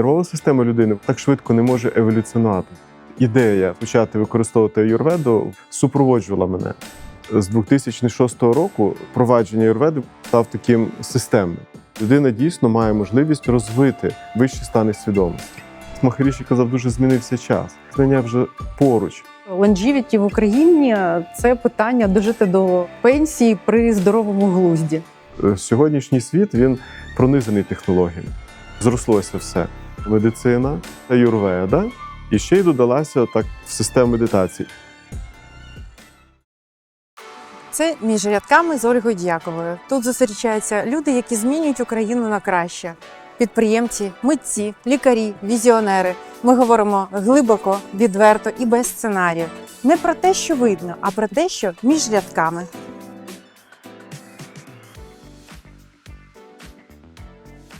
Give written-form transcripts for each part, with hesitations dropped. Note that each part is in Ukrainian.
нервова система людини так швидко не може еволюціонувати. Ідея почати використовувати аюрведу супроводжувала мене. З 2006 року впровадження аюрведи став таким системним. Людина дійсно має можливість розвити вищі стани свідомості. Махаріші казав, дуже змінився час. Знання вже поруч. Лонжевіті в Україні – це питання дожити до пенсії при здоровому глузді. Сьогоднішній світ, він пронизаний технологіями. Зрослося все. Медицина, аюрведа, і ще й додалася так в систему медитації. Це «Між рядками» з Ольгою Дьяковою. Тут зустрічаються люди, які змінюють Україну на краще. Підприємці, митці, лікарі, візіонери. Ми говоримо глибоко, відверто і без сценаріїв. Не про те, що видно, а про те, що між рядками.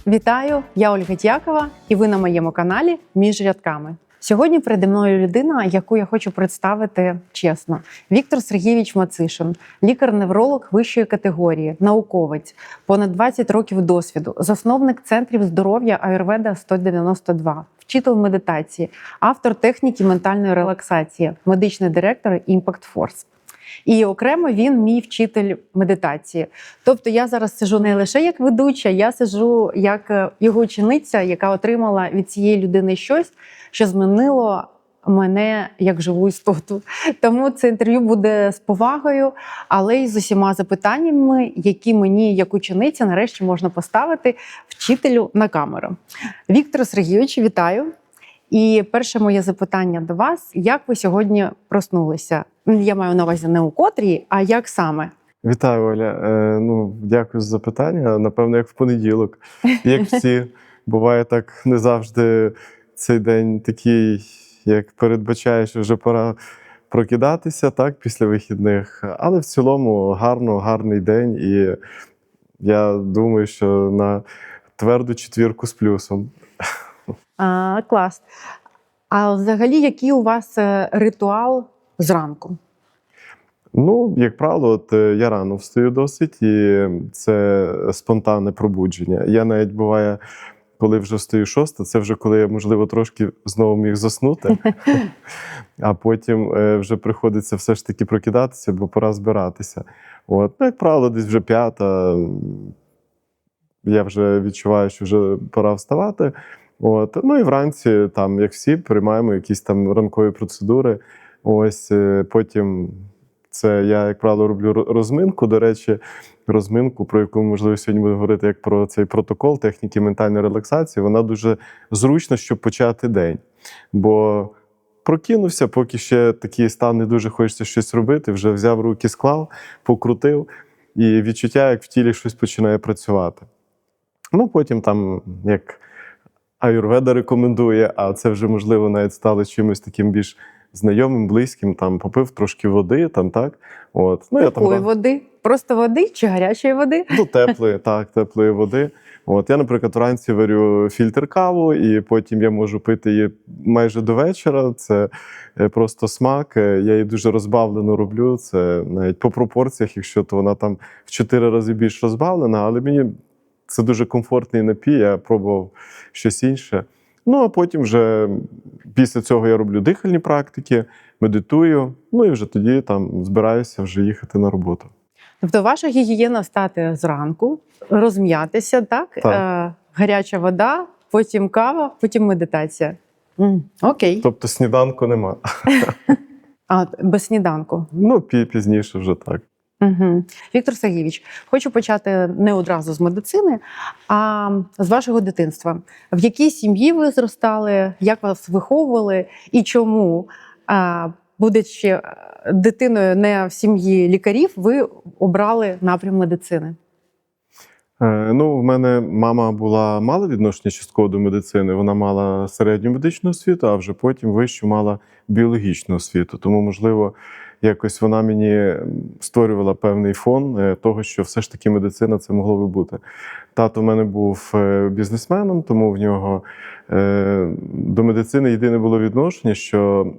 Вітаю, я Ольга Дьякова, і ви на моєму каналі «Між рядками». Сьогодні переді мною людина, яку я хочу представити чесно. Віктор Сергійович Мацишин, лікар-невролог вищої категорії, науковець, понад 20 років досвіду, засновник центрів здоров'я Аюрведа 192, вчитель медитації, автор техніки ментальної релаксації, медичний директор Impact Force. І окремо він мій вчитель медитації. Тобто я зараз сиджу не лише як ведуча, я сиджу як його учениця, яка отримала від цієї людини щось, що змінило мене як живу істоту. Тому це інтерв'ю буде з повагою, але й з усіма запитаннями, які мені як учениця нарешті можна поставити вчителю на камеру. Віктор Сергійович, вітаю. І перше моє запитання до вас. Як ви сьогодні проснулися? Я маю на увазі не у котрій, а як саме? Вітаю, Оля. Дякую за запитання. Напевно, як в понеділок. Як всі. Буває так не завжди цей день такий, як передбачає, що вже пора прокидатися, так, після вихідних. Але в цілому гарний день. І я думаю, що на тверду четвірку з плюсом. Клас. А взагалі, який у вас ритуал зранку? Як правило, я рано встаю досить, і це спонтанне пробудження. Я навіть буває, коли вже встаю 6, це вже коли я, можливо, трошки знову міг заснути, а потім вже приходиться все ж таки прокидатися, бо пора збиратися. Як правило, десь вже 5, я вже відчуваю, що вже пора вставати. І вранці, як всі, приймаємо якісь там ранкові процедури. Потім це я, як правило, роблю розминку. До речі, розминку, про яку, можливо, сьогодні будемо говорити, як про цей протокол техніки ментальної релаксації, вона дуже зручна, щоб почати день. Бо прокинувся, поки ще такий стан, не дуже хочеться щось робити, вже взяв руки, склав, покрутив, і відчуття, як в тілі щось починає працювати. Потім як аюрведа рекомендує, а це вже, можливо, навіть стало чимось таким більш знайомим, близьким, попив трошки води, так. Якої води? Просто води чи гарячої води? Теплої води. Я, наприклад, вранці варю фільтр каву, і потім я можу пити її майже до вечора. Це просто смак. Я її дуже розбавлено роблю. Це навіть по пропорціях, якщо то вона в 4 рази більш розбавлена, але мені це дуже комфортний напій, я пробував щось інше. А потім вже після цього я роблю дихальні практики, медитую, і вже тоді збираюся вже їхати на роботу. Тобто ваша гігієна встати зранку, розм'ятися, так? Гаряча вода, потім кава, потім медитація. Окей. Тобто сніданку нема. Без сніданку? Пізніше вже так. Угу. Віктор Сергійович, хочу почати не одразу з медицини, а з вашого дитинства. В якій сім'ї ви зростали, як вас виховували і чому, будучи дитиною не в сім'ї лікарів, ви обрали напрям медицини? В мене мама мала відношення частково до медицини. Вона мала середню медичну освіту, а вже потім вищу мала біологічну освіту. Тому, можливо, якось вона мені створювала певний фон того, що все ж таки медицина це могло би бути. Тато в мене був бізнесменом, тому в нього до медицини єдине було відношення, що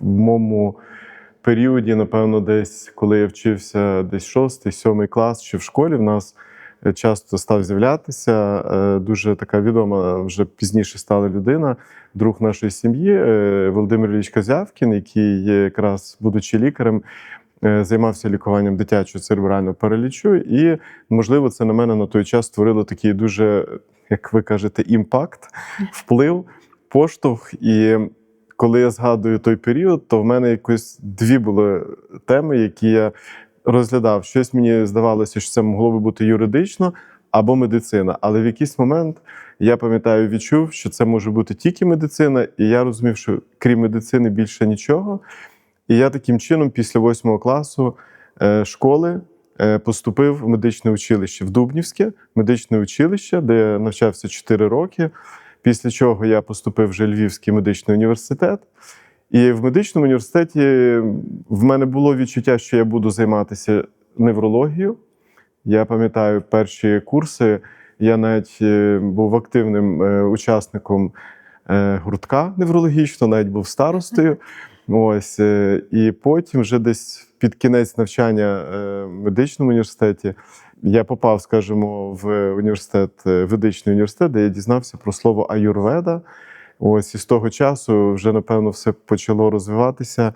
в моєму періоді, напевно, десь, коли я вчився десь 6-7 клас, чи в школі, в нас часто став з'являтися. Дуже така відома вже пізніше стала людина, друг нашої сім'ї Володимир Ілліч Козявкін, який якраз, будучи лікарем, займався лікуванням дитячого церебрального паралічу. І, можливо, це на мене на той час створило такий дуже, як ви кажете, імпакт, вплив, поштовх. І коли я згадую той період, то в мене якось дві були теми, які я розглядав. Щось мені здавалося, що це могло би бути юридично або медицина. Але в якийсь момент, я пам'ятаю, відчув, що це може бути тільки медицина, і я розумів, що крім медицини більше нічого. І я таким чином після 8 класу школи поступив в медичне училище, в Дубнівське медичне училище, де я навчався 4 роки. Після чого я поступив вже в Львівський медичний університет. І в медичному університеті в мене було відчуття, що я буду займатися неврологією. Я пам'ятаю перші курси, я навіть був активним учасником гуртка неврологічного, навіть був старостою. Ось, і потім вже десь під кінець навчання в медичному університеті я попав, скажімо, в університет, ведичний університет, де я дізнався про слово аюрведа. Ось, і з того часу вже, напевно, все почало розвиватися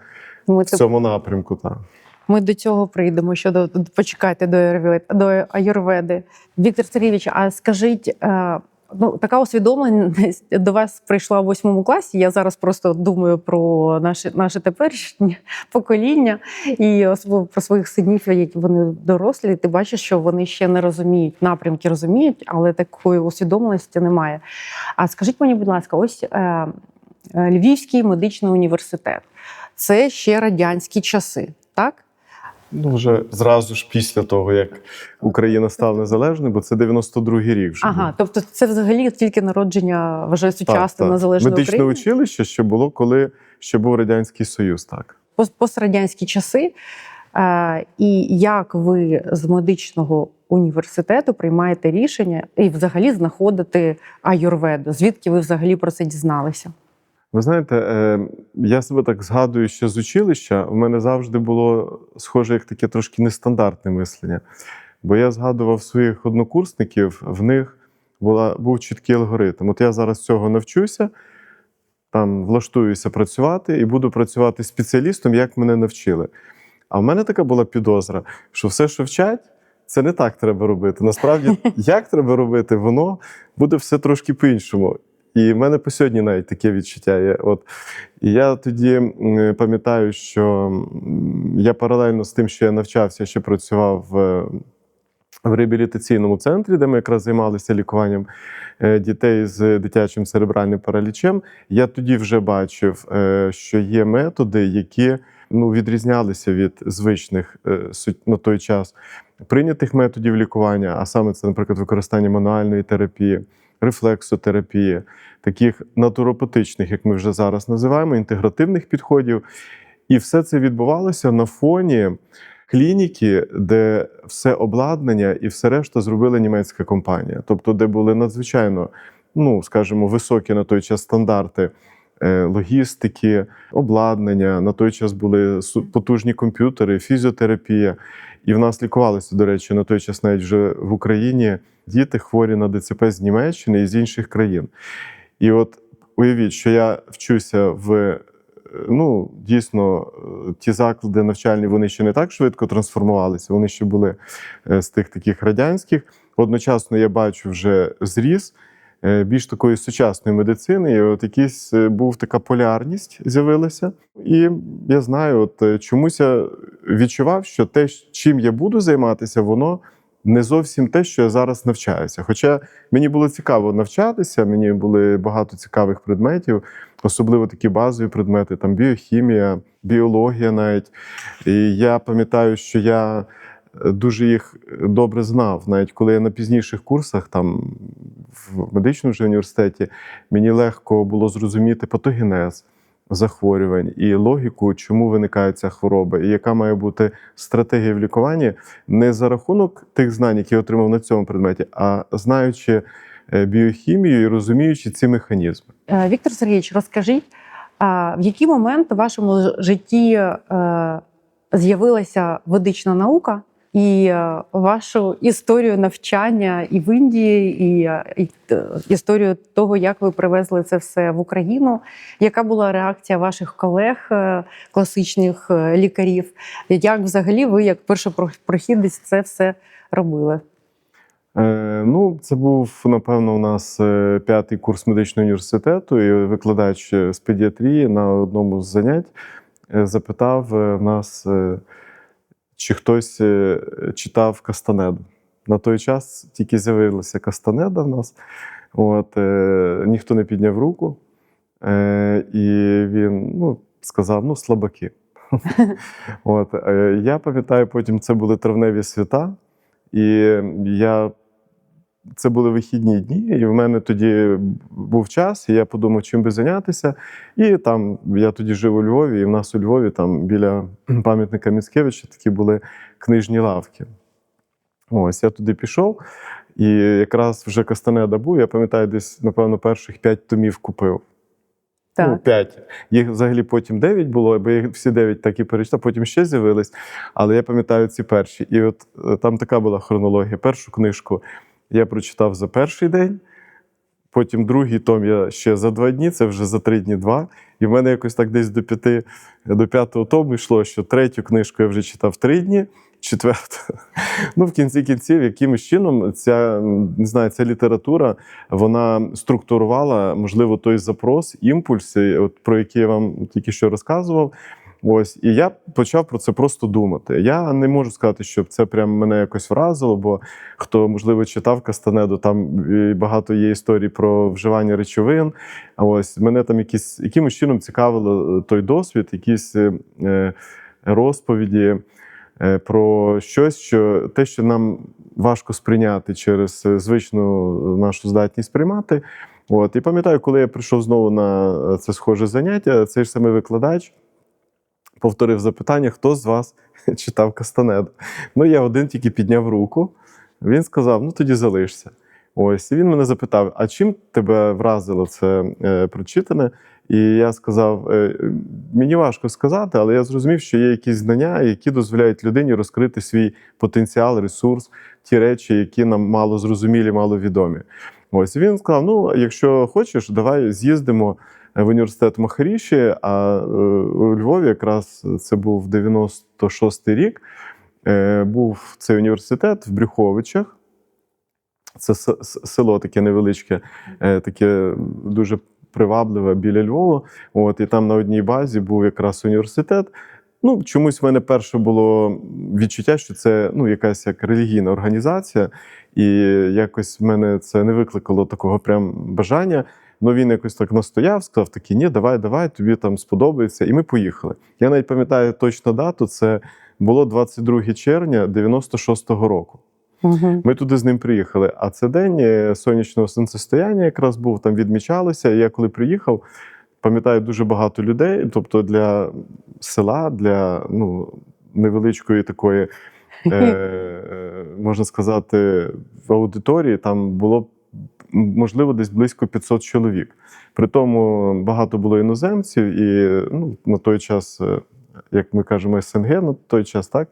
в цьому напрямку. Так. Ми до цього прийдемо, почекайте до аюрведи. Віктор Сергійович, а скажіть, така усвідомленість до вас прийшла в 8 класі. Я зараз просто думаю про наше теперішнє покоління і особливо про своїх синів, які вони дорослі. Ти бачиш, що вони ще не розуміють, напрямки розуміють, але такої усвідомленості немає. А скажіть мені, будь ласка, ось Львівський медичний університет. Це ще радянські часи, так? Ну, вже зразу ж після того, як Україна стала незалежною, бо це 92-й рік вже. Ага, тобто це взагалі тільки народження вже сучасної незалежної медичне України? Медичне училище, що було, коли ще був Радянський Союз, так. Пострадянські часи. І як ви з медичного університету приймаєте рішення і взагалі знаходите аюрведу? Звідки ви взагалі про це дізналися? Ви знаєте, я себе так згадую ще з училища. У мене завжди було схоже як таке трошки нестандартне мислення. Бо я згадував своїх однокурсників, в них був чіткий алгоритм. От я зараз цього навчуся, там влаштуюся працювати і буду працювати спеціалістом, як мене навчили. А в мене така була підозра, що все, що вчать, це не так треба робити. Насправді, як треба робити, воно буде все трошки по-іншому. І в мене по сьогодні навіть таке відчуття. І я тоді пам'ятаю, що я паралельно з тим, що я навчався, ще працював в реабілітаційному центрі, де ми якраз займалися лікуванням дітей з дитячим церебральним паралічем. Я тоді вже бачив, що є методи, які відрізнялися від звичних на той час прийнятих методів лікування, а саме це, наприклад, використання мануальної терапії, рефлексотерапії, таких натуропатичних, як ми вже зараз називаємо, інтегративних підходів. І все це відбувалося на фоні клініки, де все обладнання і все решта зробила німецька компанія. Тобто, де були надзвичайно, скажімо, високі на той час стандарти логістики, обладнання. На той час були потужні комп'ютери, фізіотерапія. І в нас лікувалися, до речі, на той час навіть вже в Україні діти хворі на ДЦП з Німеччини і з інших країн. І от уявіть, що я вчуся дійсно, ті заклади навчальні, вони ще не так швидко трансформувалися, вони ще були з тих таких радянських. Одночасно я бачу вже зріз більш такої сучасної медицини, і от якась така полярність з'явилася. І я знаю, чомусь я відчував, що те, чим я буду займатися, воно не зовсім те, що я зараз навчаюся. Хоча мені було цікаво навчатися, мені були багато цікавих предметів, особливо такі базові предмети, там біохімія, біологія навіть. І я пам'ятаю, що я дуже їх добре знав. Навіть коли я на пізніших курсах, там в медичному вже університеті, мені легко було зрозуміти патогенез захворювань і логіку, чому виникає ця хвороба, і яка має бути стратегія в лікуванні не за рахунок тих знань, які я отримав на цьому предметі, а знаючи біохімію і розуміючи ці механізми. Віктор Сергійович, розкажіть, в який момент у вашому житті з'явилася ведична наука, і вашу історію навчання і в Індії, і історію того, як ви привезли це все в Україну. Яка була реакція ваших колег, класичних лікарів? Як взагалі ви, як першопрохідець, це все робили? Ну, це був, напевно, у нас 5-й курс медичного університету, і викладач з педіатрії на одному з занять запитав в нас, чи хтось читав Кастанеду. На той час тільки з'явилася Кастанеда в нас. Ніхто не підняв руку, і він сказав, слабаки. Я пам'ятаю, потім це були травневі свята, і це були вихідні дні, і в мене тоді був час, і я подумав, чим би зайнятися. І там, я тоді жив у Львові, і в нас у Львові, там біля пам'ятника Міцкевича, такі були книжні лавки. Я туди пішов, і якраз вже Кастанеда був, я пам'ятаю, десь, напевно, перших 5 томів купив. Так. 5. Їх взагалі потім 9 було, бо я всі 9 так і перечитав, потім ще з'явились, але я пам'ятаю ці перші. І от там така була хронологія. Першу книжку я прочитав за перший день, потім другий том я ще за 2 дні, це вже за 3 дні 2. І в мене якось так десь до 5-го тому йшло, що 3-ю книжку я вже читав 3 дні, 4-ту. В кінці кінців, якимось чином ця література, вона структурувала, можливо, той запрос, імпульс, про який я вам тільки що розказував. І я почав про це просто думати. Я не можу сказати, щоб це прям мене якось вразило, бо хто, можливо, читав Кастанеду, там багато є історій про вживання речовин. Мене там якимось чином цікавило той досвід, якісь розповіді про щось, те, що нам важко сприйняти через звичну нашу здатність сприймати. І пам'ятаю, коли я прийшов знову на це схоже заняття, цей ж самий викладач повторив запитання, хто з вас читав Кастанеду. Я один тільки підняв руку, він сказав, тоді залишся. І він мене запитав, а чим тебе вразило це прочитане? І я сказав, мені важко сказати, але я зрозумів, що є якісь знання, які дозволяють людині розкрити свій потенціал, ресурс, ті речі, які нам мало зрозумілі, мало відомі. Він сказав, якщо хочеш, давай з'їздимо в університет Махаріші, а у Львові якраз це був 96-й рік, був цей університет в Брюховичах. Це село таке невеличке, таке дуже привабливе біля Львова. І там на одній базі був якраз університет. Чомусь в мене перше було відчуття, що це якась як релігійна організація, і якось в мене це не викликало такого прям бажання. Він якось так настояв, сказав такі, ні, давай, тобі там сподобається. І ми поїхали. Я навіть пам'ятаю точну дату, це було 22 червня 96-го року. Угу. Ми туди з ним приїхали. А це день сонячного сонцестояння якраз був, там відмічалося. І я коли приїхав, пам'ятаю, дуже багато людей, тобто для села, для невеличкої такої, можна сказати, в аудиторії там було, можливо, десь близько 500 чоловік. При тому багато було іноземців і на той час, як ми кажемо, СНГ, на той час, так,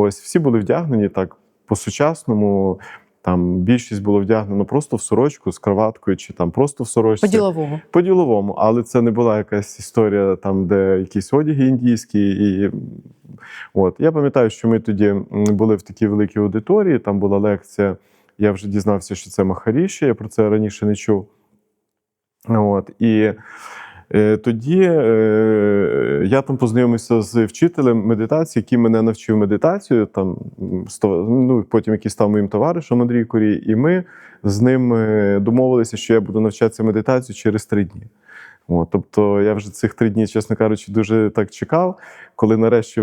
всі були вдягнені так по-сучасному, там більшість було вдягнено просто в сорочку з краваткою, чи там просто в сорочці. По-діловому. По-діловому, але це не була якась історія, там, де якісь одяги індійські. Я пам'ятаю, що ми тоді були в такій великій аудиторії, там була лекція, я вже дізнався, що це Махаріші, я про це раніше не чув. І тоді я там познайомився з вчителем медитації, який мене навчив медитацію, там, потім який став моїм товаришем Андрій Курій, і ми з ним домовилися, що я буду навчатися медитацію через 3 дні. Тобто я вже цих 3 дні, чесно кажучи, дуже так чекав, коли нарешті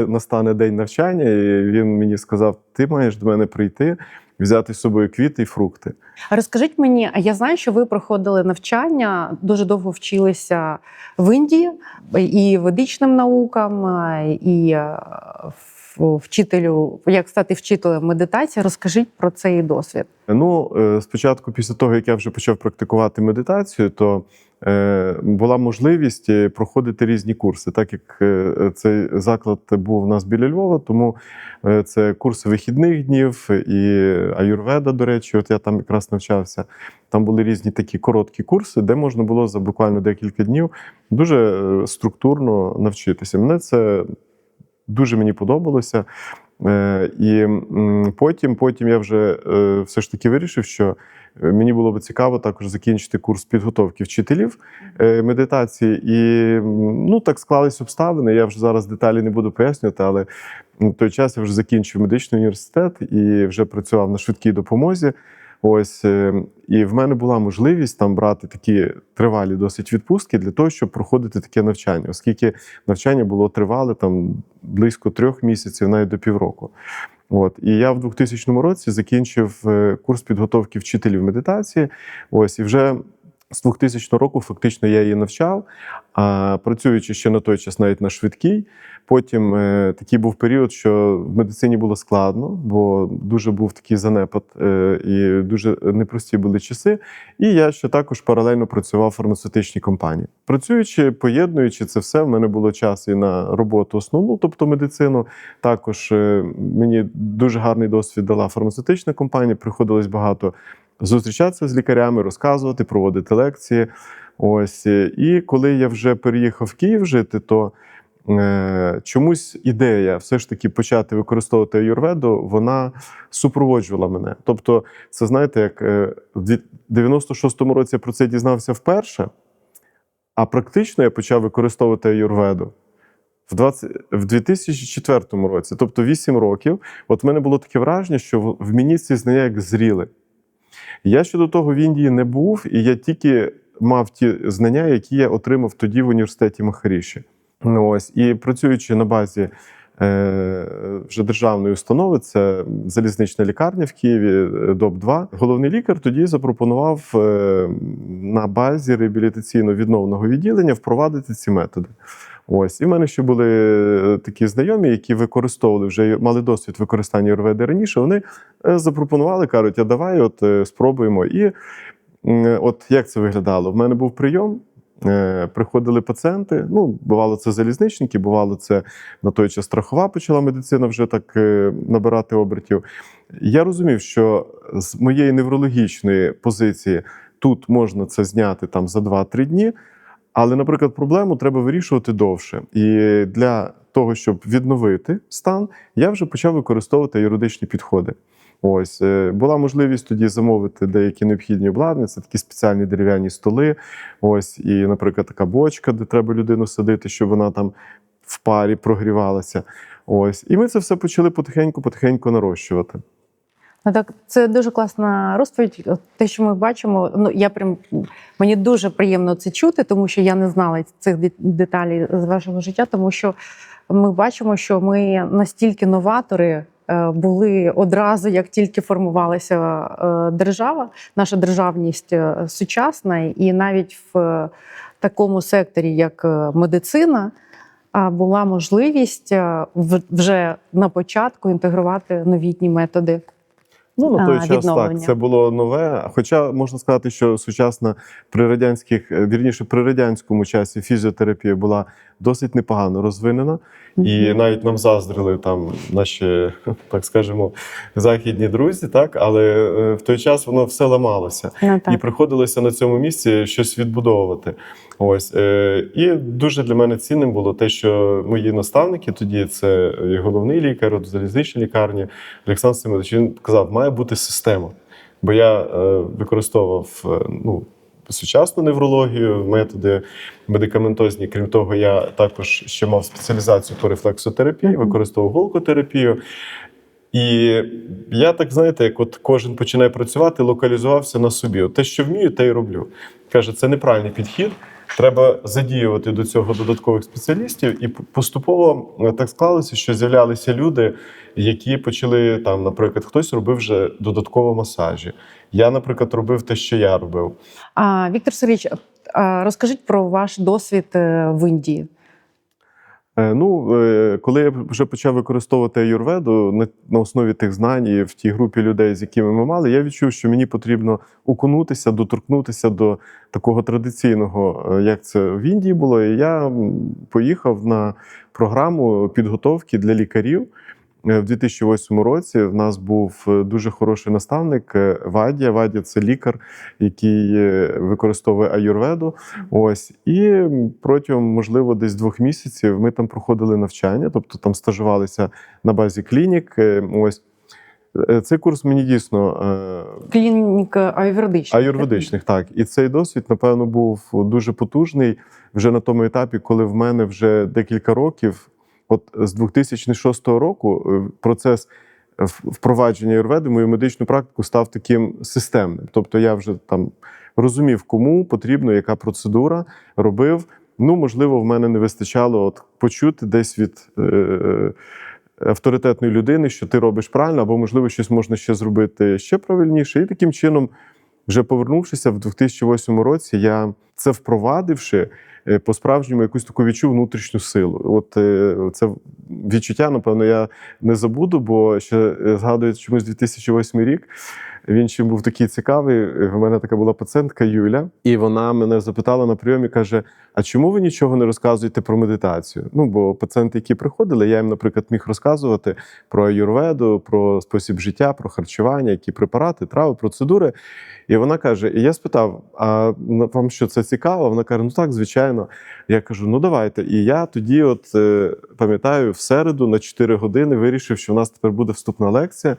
настане день навчання, і він мені сказав, ти маєш до мене прийти, взяти з собою квіти і фрукти. А розкажіть мені, я знаю, що ви проходили навчання, дуже довго вчилися в Індії і ведичним наукам, і вчителю, як стати вчителем медитації. Розкажіть про цей досвід. Спочатку, після того, як я вже почав практикувати медитацію, то була можливість проходити різні курси. Так як цей заклад був у нас біля Львова, тому це курси вихідних днів і аюрведа, до речі, от я там якраз навчався. Там були різні такі короткі курси, де можна було за буквально декілька днів дуже структурно навчитися. Мене це дуже мені подобалося. І потім я вже все ж таки вирішив, що мені було б цікаво також закінчити курс підготовки вчителів медитації. І так склались обставини. Я вже зараз деталі не буду пояснювати, але в той час я вже закінчив медичний університет і вже працював на швидкій допомозі. І в мене була можливість там брати такі тривалі досить відпустки для того, щоб проходити таке навчання, оскільки навчання було тривале там близько 3 місяців, навіть до півроку. І я в 2000 році закінчив курс підготовки вчителів медитації. І вже з 2000 року фактично я її навчав, працюючи ще на той час навіть на швидкій. Потім такий був період, що в медицині було складно, бо дуже був такий занепад і дуже непрості були часи. І я ще також паралельно працював в фармацевтичній компанії. Працюючи, поєднуючи це все, в мене було час і на роботу основну, тобто медицину. Також мені дуже гарний досвід дала фармацевтична компанія, приходилось багато зустрічатися з лікарями, розказувати, проводити лекції. І коли я вже переїхав в Київ жити, то чомусь ідея все ж таки почати використовувати аюрведу, вона супроводжувала мене. Тобто, це, знаєте, як в 96-му році я про це дізнався вперше, а практично я почав використовувати аюрведу в 2004 році, тобто 8 років. От в мене було таке враження, що в мені ці знання як зріли. Я ще до того в Індії не був, і я тільки мав ті знання, які я отримав тоді в університеті Махаріші. І працюючи на базі вже державної установи, це залізнична лікарня в Києві, ДОП-2, головний лікар тоді запропонував на базі реабілітаційно-відновного відділення впровадити ці методи. І в мене ще були такі знайомі, які використовували, вже мали досвід використання аюрведи раніше, вони запропонували, кажуть, а давай спробуємо. І от як це виглядало? В мене був прийом, приходили пацієнти, бувало це залізничники, бувало це на той час страхова почала медицина вже так набирати обертів. Я розумів, що з моєї неврологічної позиції тут можна це зняти там за 2-3 дні, але, наприклад, проблему треба вирішувати довше. І для того, щоб відновити стан, я вже почав використовувати юридичні підходи. Була можливість тоді замовити деякі необхідні обладнання, це такі спеціальні дерев'яні столи, і, наприклад, така бочка, де треба людину садити, щоб вона там в парі прогрівалася. І ми це все почали потихеньку нарощувати. Так, це дуже класна розповідь. Те, що ми бачимо, мені дуже приємно це чути, тому що я не знала цих деталей з вашого життя, тому що ми бачимо, що ми настільки новатори були одразу, як тільки формувалася держава, наша державність сучасна, і навіть в такому секторі, як медицина, була можливість вже на початку інтегрувати новітні методи. На той час так, це було нове. Хоча можна сказати, що сучасна при радянському часі фізіотерапія була досить непогано розвинена. І навіть нам заздрили там наші, так скажемо, західні друзі, так? Але в той час воно все ламалося. І приходилося на цьому місці щось відбудовувати. І дуже для мене цінним було те, що мої наставники тоді, це і головний лікар в залізничній лікарні, Олександр Семенович, він казав, має бути система. Бо я використовував сучасну неврологію, методи медикаментозні. Крім того, я також ще мав спеціалізацію по рефлексотерапії, використовував голкотерапію. І я так, знаєте, як от кожен починає працювати, локалізувався на собі. Те, що вмію, те й роблю. Каже, це неправильний підхід. Треба задіювати до цього додаткових спеціалістів. І поступово так склалося, що з'являлися люди, які почали, там, наприклад, хтось робив вже додатково масажі. Я, наприклад, робив те, що я робив. Віктор Сергійович, розкажіть про ваш досвід в Індії. Коли я вже почав використовувати аюрведу на основі тих знань і в тій групі людей, з якими ми мали, я відчув, що мені потрібно окунутися, доторкнутися до такого традиційного, як це в Індії було. І я поїхав на програму підготовки для лікарів. В 2008 році в нас був дуже хороший наставник Вадя. Вадя – це лікар, який використовує аюрведу. Ось. І протягом, можливо, десь 2 місяців ми там проходили навчання, тобто там стажувалися на базі клінік. Ось. Цей курс мені дійсно Клінік аюрведичних. Аюрведичних, так. І цей досвід, напевно, був дуже потужний вже на тому етапі, коли в мене вже декілька років. От з 2006 року процес впровадження аюрведи в мою медичну практику став таким системним. Тобто я вже там розумів, кому потрібно, яка процедура, робив. Можливо, в мене не вистачало почути десь від авторитетної людини, що ти робиш правильно, або, можливо, щось можна ще зробити ще правильніше. І таким чином, вже повернувшися в 2008 році, я це впровадивши, по-справжньому якусь таку відчув внутрішню силу. Це відчуття, напевно, я не забуду, бо ще згадую чомусь 2008 рік. Він ще був такий цікавий. В мене така була пацієнтка Юля, і вона мене запитала на прийомі, каже: а чому ви нічого не розказуєте про медитацію? Бо пацієнти, які приходили, я їм, наприклад, міг розказувати про аюрведу, про спосіб життя, про харчування, які препарати, трави, процедури. І вона каже, і я спитав: а вам що, це цікаво? Вона каже, так, звичайно. Я кажу, давайте. І я тоді, пам'ятаю, в середу на 4 години вирішив, що в нас тепер буде вступна лекція.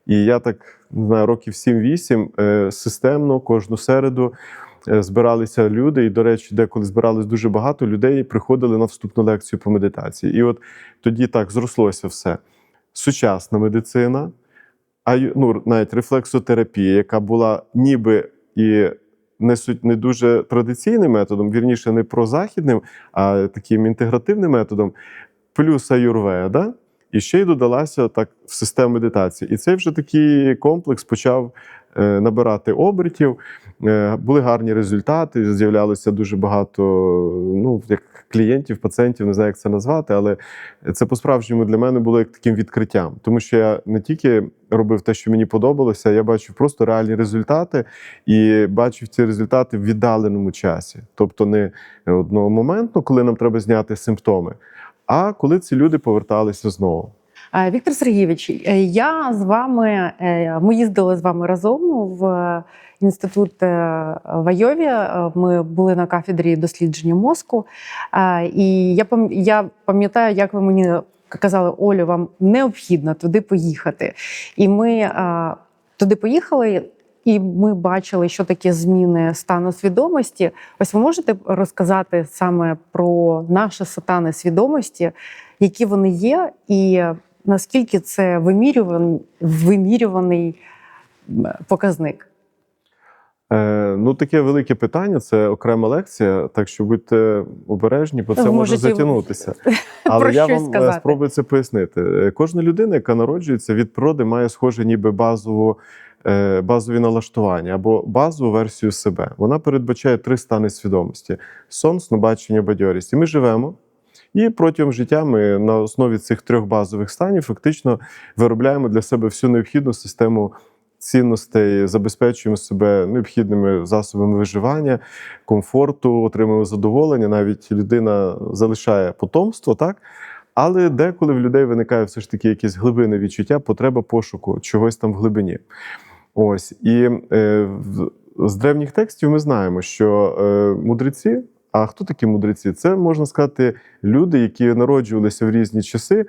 І я так, не знаю, років 7-8 системно кожну середу збиралися люди. І, до речі, деколи збиралось дуже багато людей, приходили на вступну лекцію по медитації. І тоді так зрослося все. Сучасна медицина, навіть рефлексотерапія, яка була ніби і не дуже традиційним методом, вірніше, не прозахідним, а таким інтегративним методом, плюс аюрведа. І ще й додалася так в систему медитації. І цей вже такий комплекс почав набирати обертів, були гарні результати, з'являлося дуже багато як клієнтів, пацієнтів, не знаю, як це назвати, але це по-справжньому для мене було як таким відкриттям. Тому що я не тільки робив те, що мені подобалося, я бачив просто реальні результати і бачив ці результати в віддаленому часі. Тобто не одномоментно, коли нам треба зняти симптоми, а коли ці люди поверталися знову. Віктор Сергійович, ми їздили з вами разом в інститут в Айові. Ми були на кафедрі дослідження мозку. І я пам'ятаю, як ви мені казали: Олю, вам необхідно туди поїхати. І ми туди поїхали, і ми бачили, що таке зміни стану свідомості. Ось ви можете розказати саме про наші стани свідомості, які вони є, і наскільки це вимірюваний показник? Таке велике питання, це окрема лекція, так що будьте обережні, бо це може затягнутися. Але я вам спробую це пояснити. Кожна людина, яка народжується від природи, має схоже ніби базові налаштування або базову версію себе. Вона передбачає 3 стани свідомості: сон, снобачення, бадьорість. І ми живемо. І протягом життя ми на основі цих 3 базових станів фактично виробляємо для себе всю необхідну систему цінностей, забезпечуємо себе необхідними засобами виживання, комфорту, отримуємо задоволення. Навіть людина залишає потомство, так? Але деколи в людей виникає все ж таки якесь глибинне відчуття, потреба пошуку чогось там в глибині. Ось. І з древніх текстів ми знаємо, що мудреці, а хто такі мудреці? Це, можна сказати, люди, які народжувалися в різні часи,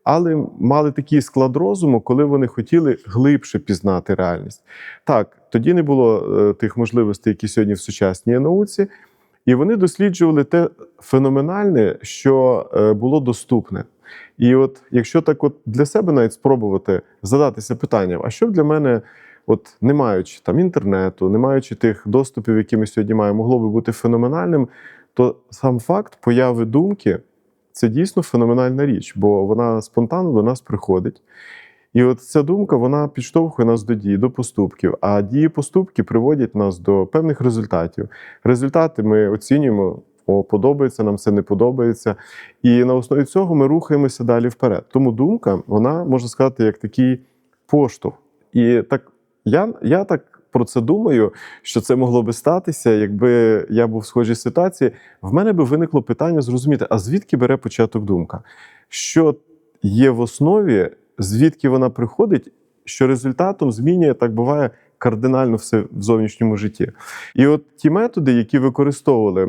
але мали такий склад розуму, коли вони хотіли глибше пізнати реальність. Так, тоді не було тих можливостей, які сьогодні в сучасній науці, і вони досліджували те феноменальне, що було доступне. І якщо так для себе навіть спробувати задатися питанням, а що для мене, не маючи там інтернету, не маючи тих доступів, які ми сьогодні маємо, могло би бути феноменальним, то сам факт появи думки – це дійсно феноменальна річ, бо вона спонтанно до нас приходить. І ця думка, вона підштовхує нас до дій, до поступків, а дії-поступки приводять нас до певних результатів. Результати ми оцінюємо подобається нам це, не подобається. І на основі цього ми рухаємося далі вперед. Тому думка, вона, можна сказати, як такий поштовх. І так я так про це думаю, що це могло би статися, якби я був в схожій ситуації. В мене би виникло питання зрозуміти, а звідки бере початок думка? Що є в основі, звідки вона приходить, що результатом змінює, так буває, кардинально все в зовнішньому житті. І от ті методи, які використовували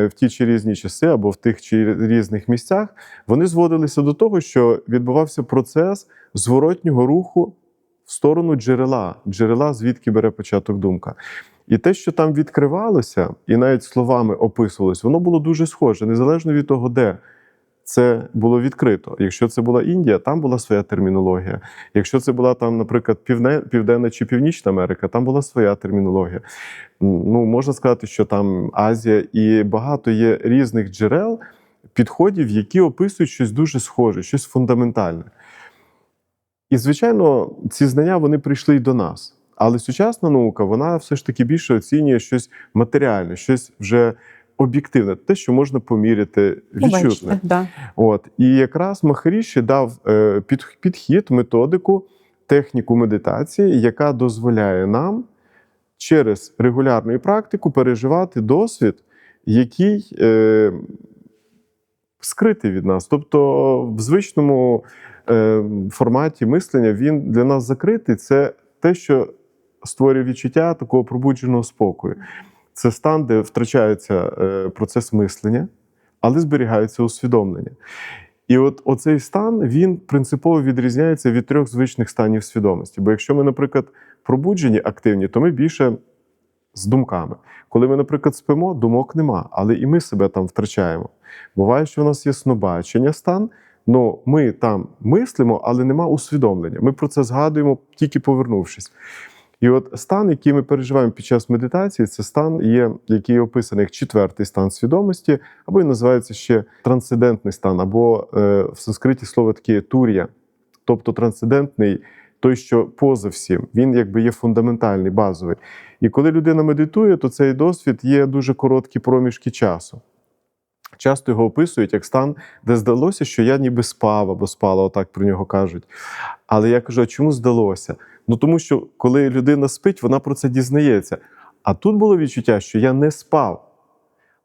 в ті чи різні часи або в тих чи різних місцях, вони зводилися до того, що відбувався процес зворотнього руху в сторону джерела, звідки бере початок думка. І те, що там відкривалося, і навіть словами описувалось, воно було дуже схоже, незалежно від того, де це було відкрито. Якщо це була Індія, там була своя термінологія. Якщо це була там, наприклад, Південна чи Північна Америка, там була своя термінологія. Ну, можна сказати, що там Азія, і багато є різних джерел, підходів, які описують щось дуже схоже, щось фундаментальне. І, звичайно, ці знання, вони прийшли й до нас. Але сучасна наука, вона все ж таки більше оцінює щось матеріальне, щось вже об'єктивне, те, що можна поміряти, відчутне. Да. І якраз Махаріші дав підхід, методику, техніку медитації, яка дозволяє нам через регулярну практику переживати досвід, який скритий від нас. Тобто в звичному форматі мислення він для нас закритий. Це те, що створює відчуття такого пробудженого спокою. Це стан, де втрачається процес мислення, але зберігається усвідомлення. І от оцей стан, він принципово відрізняється від 3 звичних станів свідомості. Бо якщо ми, наприклад, пробуджені, активні, то ми більше з думками. Коли ми, наприклад, спимо, думок нема, але і ми себе там втрачаємо. Буває, що в нас є снобачення стан, але ми там мислимо, але нема усвідомлення. Ми про це згадуємо, тільки повернувшись. І от стан, який ми переживаємо під час медитації, це стан, який описаний як 4-й стан свідомості, або він називається ще трансцендентний стан, або в санскриті слово таке тур'я, тобто трансцендентний, той, що поза всім, він якби є фундаментальний, базовий. І коли людина медитує, то цей досвід є дуже короткі проміжки часу. Часто його описують як стан, де здалося, що я ніби спав або спала, отак про нього кажуть. Але я кажу, а чому здалося? Тому що коли людина спить, вона про це дізнається. А тут було відчуття, що я не спав.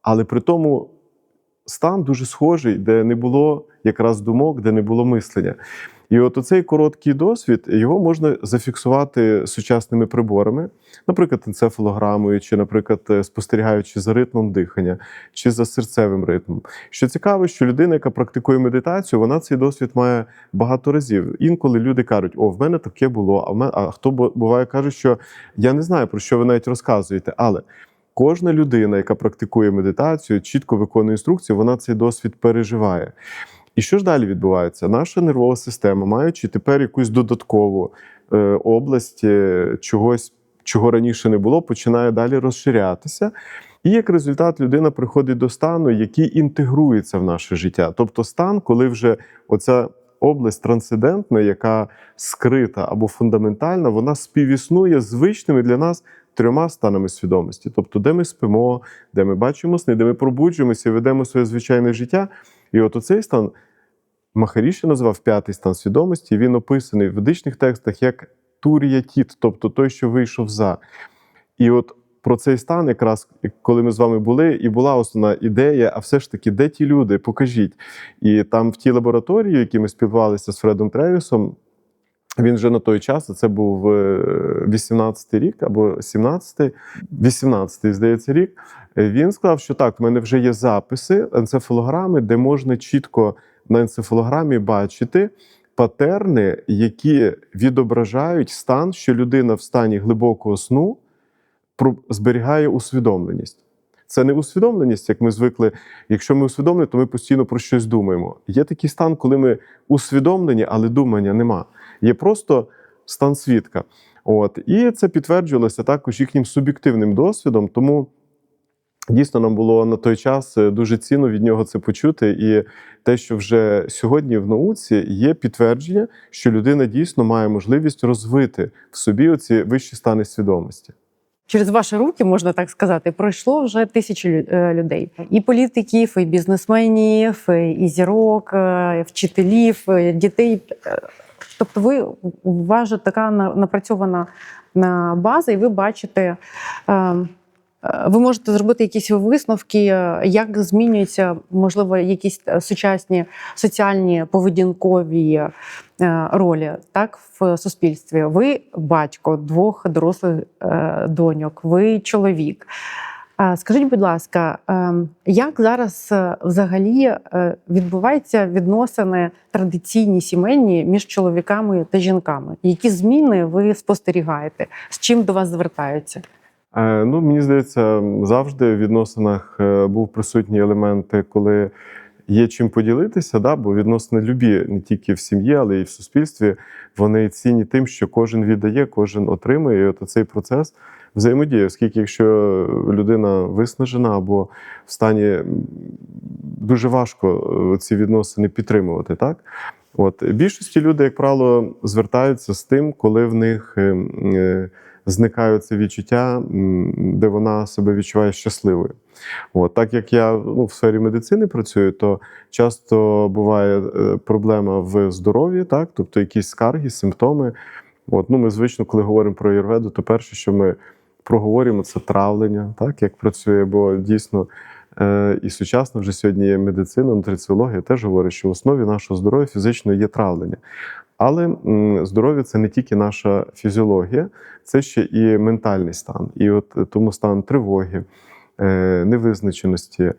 Але при тому стан дуже схожий, де не було якраз думок, де не було мислення. І от оцей короткий досвід, його можна зафіксувати сучасними приборами, наприклад, енцефалограмою, чи, наприклад, спостерігаючи за ритмом дихання, чи за серцевим ритмом. Що цікаво, що людина, яка практикує медитацію, вона цей досвід має багато разів. Інколи люди кажуть, в мене таке було, а хто буває каже, що я не знаю, про що ви навіть розказуєте, але кожна людина, яка практикує медитацію, чітко виконує інструкцію, вона цей досвід переживає. І що ж далі відбувається? Наша нервова система, маючи тепер якусь додаткову область чогось, чого раніше не було, починає далі розширятися. І як результат людина приходить до стану, який інтегрується в наше життя. Тобто стан, коли вже оця область трансцендентна, яка скрита або фундаментальна, вона співіснує з звичними для нас 3 станами свідомості. Тобто, де ми спимо, де ми бачимо сни, де ми пробуджуємося і ведемо своє звичайне життя. І от оцей стан Махаріші назвав 5-й стан свідомості, він описаний в ведичних текстах як тур'я-тіт, тобто той, що вийшов за. І от про цей стан якраз, коли ми з вами були, і була основна ідея, а все ж таки, де ті люди, покажіть. І там в тій лабораторії, в якій ми спілкувалися з Фредом Тревісом, він вже на той час, це був 18-й рік або 17-й, 18-й, здається, рік, він сказав, що так, в мене вже є записи, енцефалограми, де можна чітко на енцефалограмі бачити патерни, які відображають стан, що людина в стані глибокого сну зберігає усвідомленість. Це не усвідомленість, як ми звикли. Якщо ми усвідомлені, то ми постійно про щось думаємо. Є такий стан, коли ми усвідомлені, але думання нема. Є просто стан свідка. І це підтверджувалося також їхнім суб'єктивним досвідом, тому дійсно нам було на той час дуже цінно від нього це почути. І те, що вже сьогодні в науці є підтвердження, що людина дійсно має можливість розвити в собі оці вищі стани свідомості. через ваші руки, можна так сказати, пройшло вже тисячі людей. І політиків, і бізнесменів, і зірок, і вчителів, і дітей. Тобто у вас же така напрацьована база, і ви бачите, ви можете зробити якісь висновки, як змінюються, можливо, якісь сучасні соціальні поведінкові ролі, так, в суспільстві. Ви батько 2 дорослих доньок, ви чоловік. Скажіть, будь ласка, як зараз взагалі відбуваються відносини традиційні сімейні між чоловіками та жінками? Які зміни ви спостерігаєте? З чим до вас звертаються? Ну, мені здається, завжди в відносинах був присутній елемент, коли є чим поділитися, да? Бо відносини любі не тільки в сім'ї, але й в суспільстві, вони цінні тим, що кожен віддає, кожен отримує. І от цей процес взаємодії, оскільки якщо людина виснажена або в стані, дуже важко ці відносини підтримувати, так? От. Більшості люди, як правило, звертаються з тим, коли в них зникає це відчуття, де вона себе відчуває щасливою. От. Так як я в сфері медицини працюю, то часто буває проблема в здоров'ї, так? Тобто якісь скарги, симптоми. От. Ми звично, коли говоримо про аюрведу, то перше, що ми проговорюємо, це травлення, так? Як працює, бо дійсно і сучасно вже сьогодні є медицина, нутриціологія теж говорить, що в основі нашого здоров'я фізично є травлення. Але здоров'я – це не тільки наша фізіологія, це ще і ментальний стан. І от тому стан тривоги, невизначеності,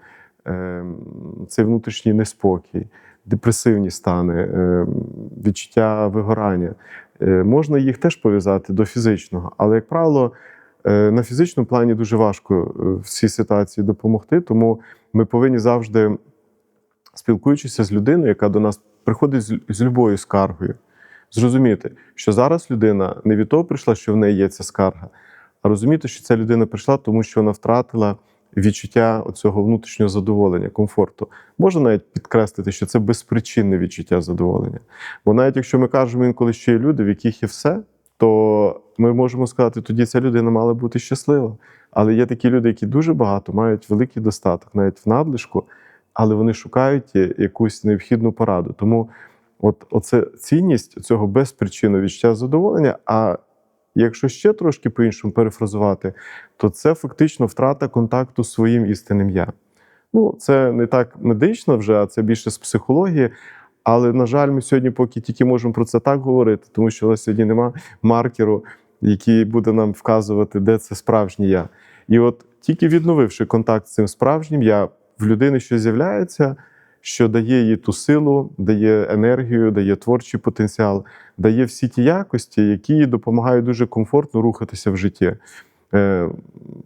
цей внутрішній неспокій, депресивні стани, відчуття вигорання. Можна їх теж пов'язати до фізичного, але, як правило, на фізичному плані дуже важко в цій ситуації допомогти, тому ми повинні завжди, спілкуючися з людиною, яка до нас приходить з любою скаргою, зрозуміти, що зараз людина не від того прийшла, що в неї є ця скарга, а розуміти, що ця людина прийшла, тому що вона втратила відчуття цього внутрішнього задоволення, комфорту. Можна навіть підкреслити, що це безпричинне відчуття задоволення. Бо навіть якщо ми кажемо інколи, що є люди, в яких є все, то ми можемо сказати, тоді ця людина мала бути щаслива. Але є такі люди, які дуже багато мають великий достаток, навіть в надлишку, але вони шукають якусь необхідну пораду. Тому оце цінність цього безпричинного відчуття задоволення, а якщо ще трошки по-іншому перефразувати, то це фактично втрата контакту з своїм істинним «я». Це не так медично вже, а це більше з психології. Але, на жаль, ми сьогодні поки тільки можемо про це так говорити, тому що у нас сьогодні немає маркеру, який буде нам вказувати, де це справжнє «я». І от тільки відновивши контакт з цим справжнім «я», в людини щось з'являється, що дає їй ту силу, дає енергію, дає творчий потенціал, дає всі ті якості, які їй допомагають дуже комфортно рухатися в житті,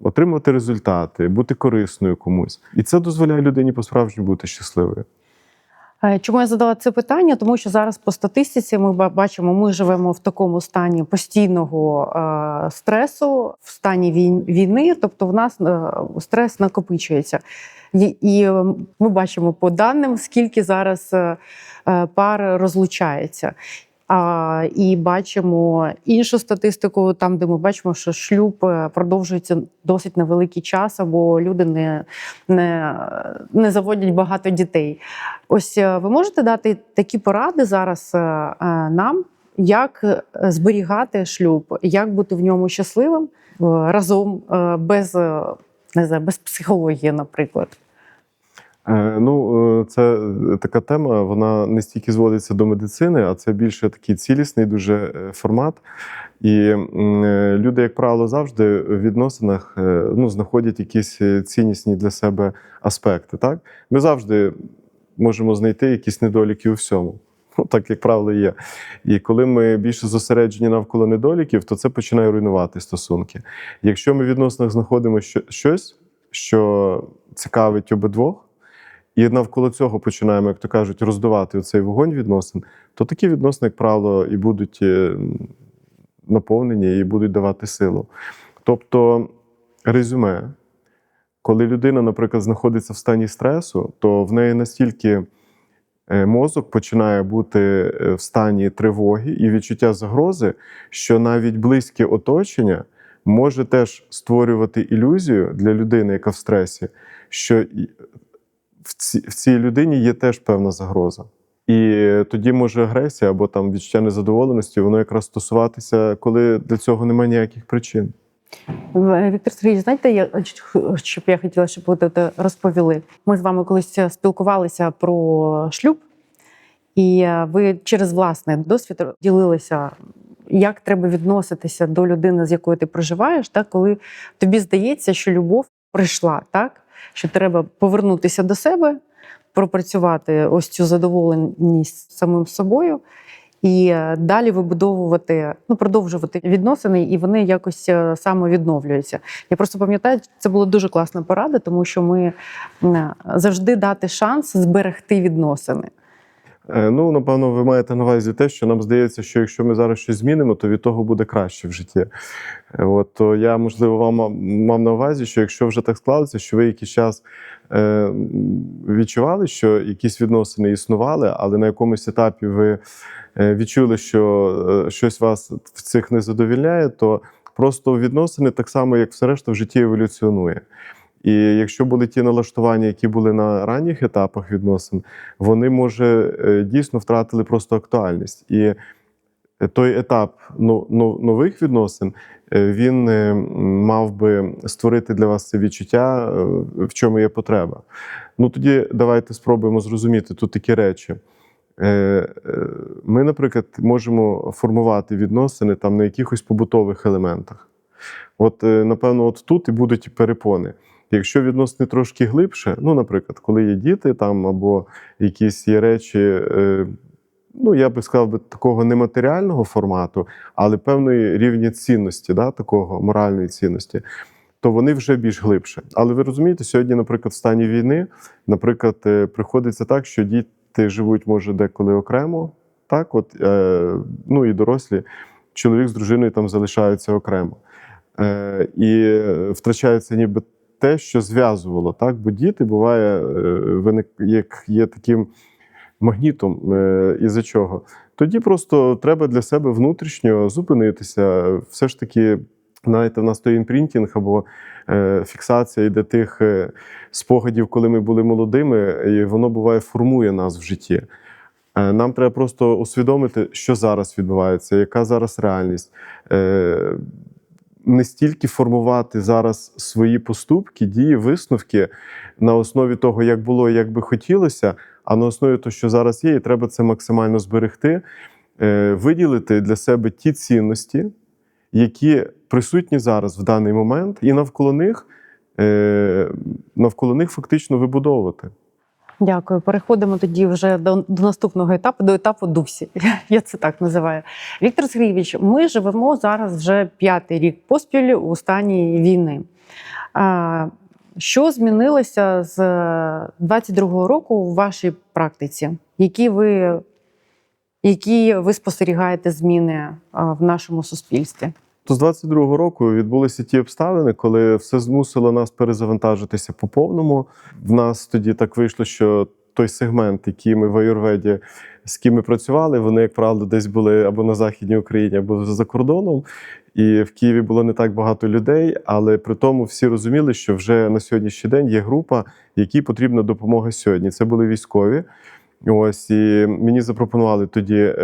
отримувати результати, бути корисною комусь. І це дозволяє людині по-справжньому бути щасливою. Чому я задала це питання? Тому що зараз по статистиці ми бачимо, ми живемо в такому стані постійного стресу, в стані війни, тобто в нас стрес накопичується. І ми бачимо по даним, скільки зараз пар розлучається. І бачимо іншу статистику, там, де ми бачимо, що шлюб продовжується досить невеликий час, або люди не заводять багато дітей. Ось ви можете дати такі поради зараз нам, як зберігати шлюб, як бути в ньому щасливим разом, без психології, наприклад? Це така тема, вона не стільки зводиться до медицини, а це більше такий цілісний дуже формат. І люди, як правило, завжди в відносинах знаходять якісь ціннісні для себе аспекти. Так? Ми завжди можемо знайти якісь недоліки у всьому. Так, як правило, є. І коли ми більше зосереджені навколо недоліків, то це починає руйнувати стосунки. Якщо ми в відносинах знаходимо щось, що цікавить обидвох, і навколо цього починаємо, як то кажуть, роздувати оцей вогонь відносин, то такі відносини, як правило, і будуть наповнені, і будуть давати силу. Тобто, резюме. Коли людина, наприклад, знаходиться в стані стресу, то в неї настільки мозок починає бути в стані тривоги і відчуття загрози, що навіть близьке оточення може теж створювати ілюзію для людини, яка в стресі, що в цій людині є теж певна загроза. І тоді може агресія або там відчуття незадоволеності, воно якраз стосуватися, коли для цього немає ніяких причин. Віктор Сергійович, знаєте, що б я хотіла, щоб ви тут розповіли? Ми з вами колись спілкувалися про шлюб, і ви через власний досвід ділилися, як треба відноситися до людини, з якою ти проживаєш, так, коли тобі здається, що любов прийшла, так? Що треба повернутися до себе, пропрацювати ось цю задоволеність самим собою і далі вибудовувати, продовжувати відносини, і вони якось самовідновлюються. Я просто пам'ятаю, це була дуже класна порада, тому що ми завжди дати шанс зберегти відносини. Ну, напевно, ви маєте на увазі те, що нам здається, що якщо ми зараз щось змінимо, то від того буде краще в житті. От, то я, можливо, вам мав на увазі, що якщо вже так склалося, що ви якийсь час відчували, що якісь відносини існували, але на якомусь етапі ви відчули, що щось вас в цих не задовільняє, то просто відносини так само, як все решта, в житті еволюціонує. І якщо були ті налаштування, які були на ранніх етапах відносин, вони, може, дійсно втратили просто актуальність. І той етап нових відносин, він мав би створити для вас це відчуття, в чому є потреба. Ну тоді давайте спробуємо зрозуміти тут такі речі. Ми, наприклад, можемо формувати відносини там на якихось побутових елементах. От, напевно, от тут і будуть перепони. Якщо відносини трошки глибше, ну, наприклад, коли є діти там, або якісь є речі, ну, я би сказав, такого нематеріального формату, але певної рівня цінності, да, такого моральної цінності, то вони вже більш глибше. Але ви розумієте, сьогодні, наприклад, в стані війни, наприклад, приходиться так, що діти живуть, може, деколи окремо, так, от, ну, і дорослі, чоловік з дружиною там залишаються окремо. І втрачається ніби те, що зв'язувало, так? Бо діти, буває, як є таким магнітом, із-за чого. Тоді просто треба для себе внутрішньо зупинитися. Все ж таки, знаєте, в нас той імпринтінг або фіксація йде тих спогадів, коли ми були молодими, і воно, буває, формує нас в житті. Нам треба просто усвідомити, що зараз відбувається, яка зараз реальність. Не стільки формувати зараз свої поступки, дії, висновки на основі того, як було і як би хотілося, а на основі того, що зараз є, і треба це максимально зберегти, виділити для себе ті цінності, які присутні зараз в даний момент, і навколо них фактично вибудовувати. Дякую. Переходимо тоді вже до наступного етапу, до етапу Дусі. Я це так називаю. Віктор Сергійович, ми живемо зараз вже 5-й рік поспіль у стані війни. Що змінилося з 22-го року у вашій практиці? Які ви спостерігаєте зміни в нашому суспільстві? То з 22-го року відбулися ті обставини, коли все змусило нас перезавантажитися по повному. В нас тоді так вийшло, що той сегмент, який ми в аюрведі, з ким ми працювали, вони, як правило, десь були або на Західній Україні, або за кордоном. І в Києві було не так багато людей, але при тому всі розуміли, що вже на сьогоднішній день є група, якій потрібна допомога сьогодні. Це були військові. Ось, і мені запропонували тоді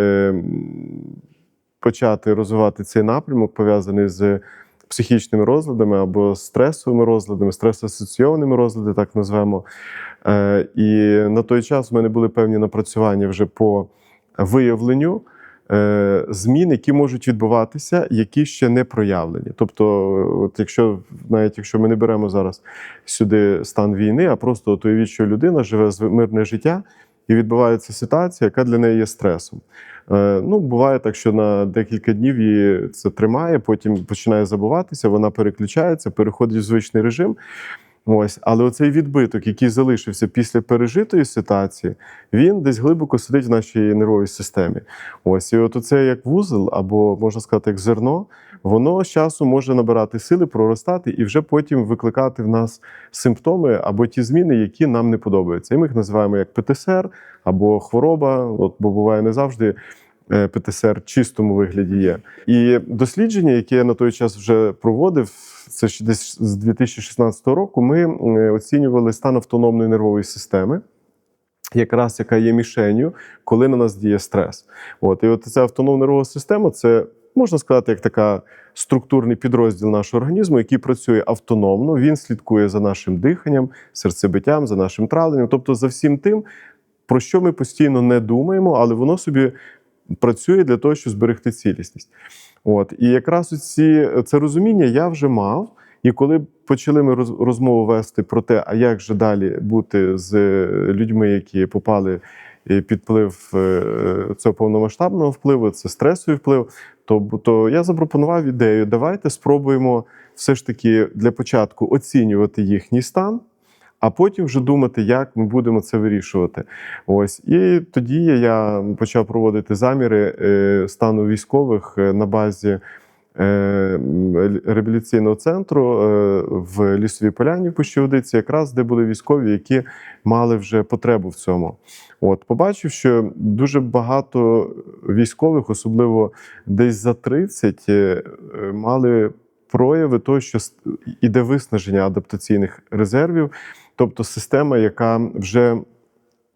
почати розвивати цей напрямок, пов'язаний з психічними розладами або стресовими розладами, стресоасоційованими розладами, так назвемо. І на той час в мене були певні напрацювання вже по виявленню змін, які можуть відбуватися, які ще не проявлені. Тобто, от навіть якщо ми не беремо зараз сюди стан війни, а просто от уявіть, що людина живе мирне життя, і відбувається ситуація, яка для неї є стресом. Ну, буває так, що на декілька днів її це тримає, потім починає забуватися, вона переключається, переходить в звичний режим. Ось. Але оцей відбиток, який залишився після пережитої ситуації, він десь глибоко сидить в нашій нервовій системі. Ось. І от оце як вузол, або, можна сказати, як зерно, воно з часу може набирати сили, проростати і вже потім викликати в нас симптоми або ті зміни, які нам не подобаються. І ми їх називаємо як ПТСР або хвороба, бо буває не завжди ПТСР в чистому вигляді є. І дослідження, яке я на той час вже проводив, це ще десь з 2016 року, ми оцінювали стан автономної нервової системи, якраз яка є мішенью, коли на нас діє стрес. І от ця автономна нервова система – це, можна сказати, як така структурний підрозділ нашого організму, який працює автономно, він слідкує за нашим диханням, серцебиттям, за нашим травленням, тобто за всім тим, про що ми постійно не думаємо, але воно собі працює для того, щоб зберегти цілісність. І якраз це розуміння я вже мав, і коли почали ми розмову вести про те, а як же далі бути з людьми, які попали під вплив цього повномасштабного впливу, це стресовий вплив, то я запропонував ідею, давайте спробуємо все ж таки для початку оцінювати їхній стан, а потім вже думати, як ми будемо це вирішувати. І тоді я почав проводити заміри стану військових на базі реабілітаційного центру в Лісовій Поляні в Пущі-Водиці, якраз де були військові, які мали вже потребу в цьому. Побачив, що дуже багато військових, особливо десь за 30, мали прояви того, що іде виснаження адаптаційних резервів, тобто система, яка вже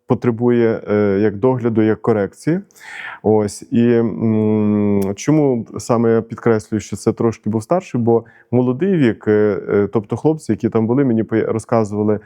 потребує як догляду, як корекції. І чому саме я підкреслюю, що це трошки був старший, бо молодий вік, тобто хлопці, які там були, мені розказували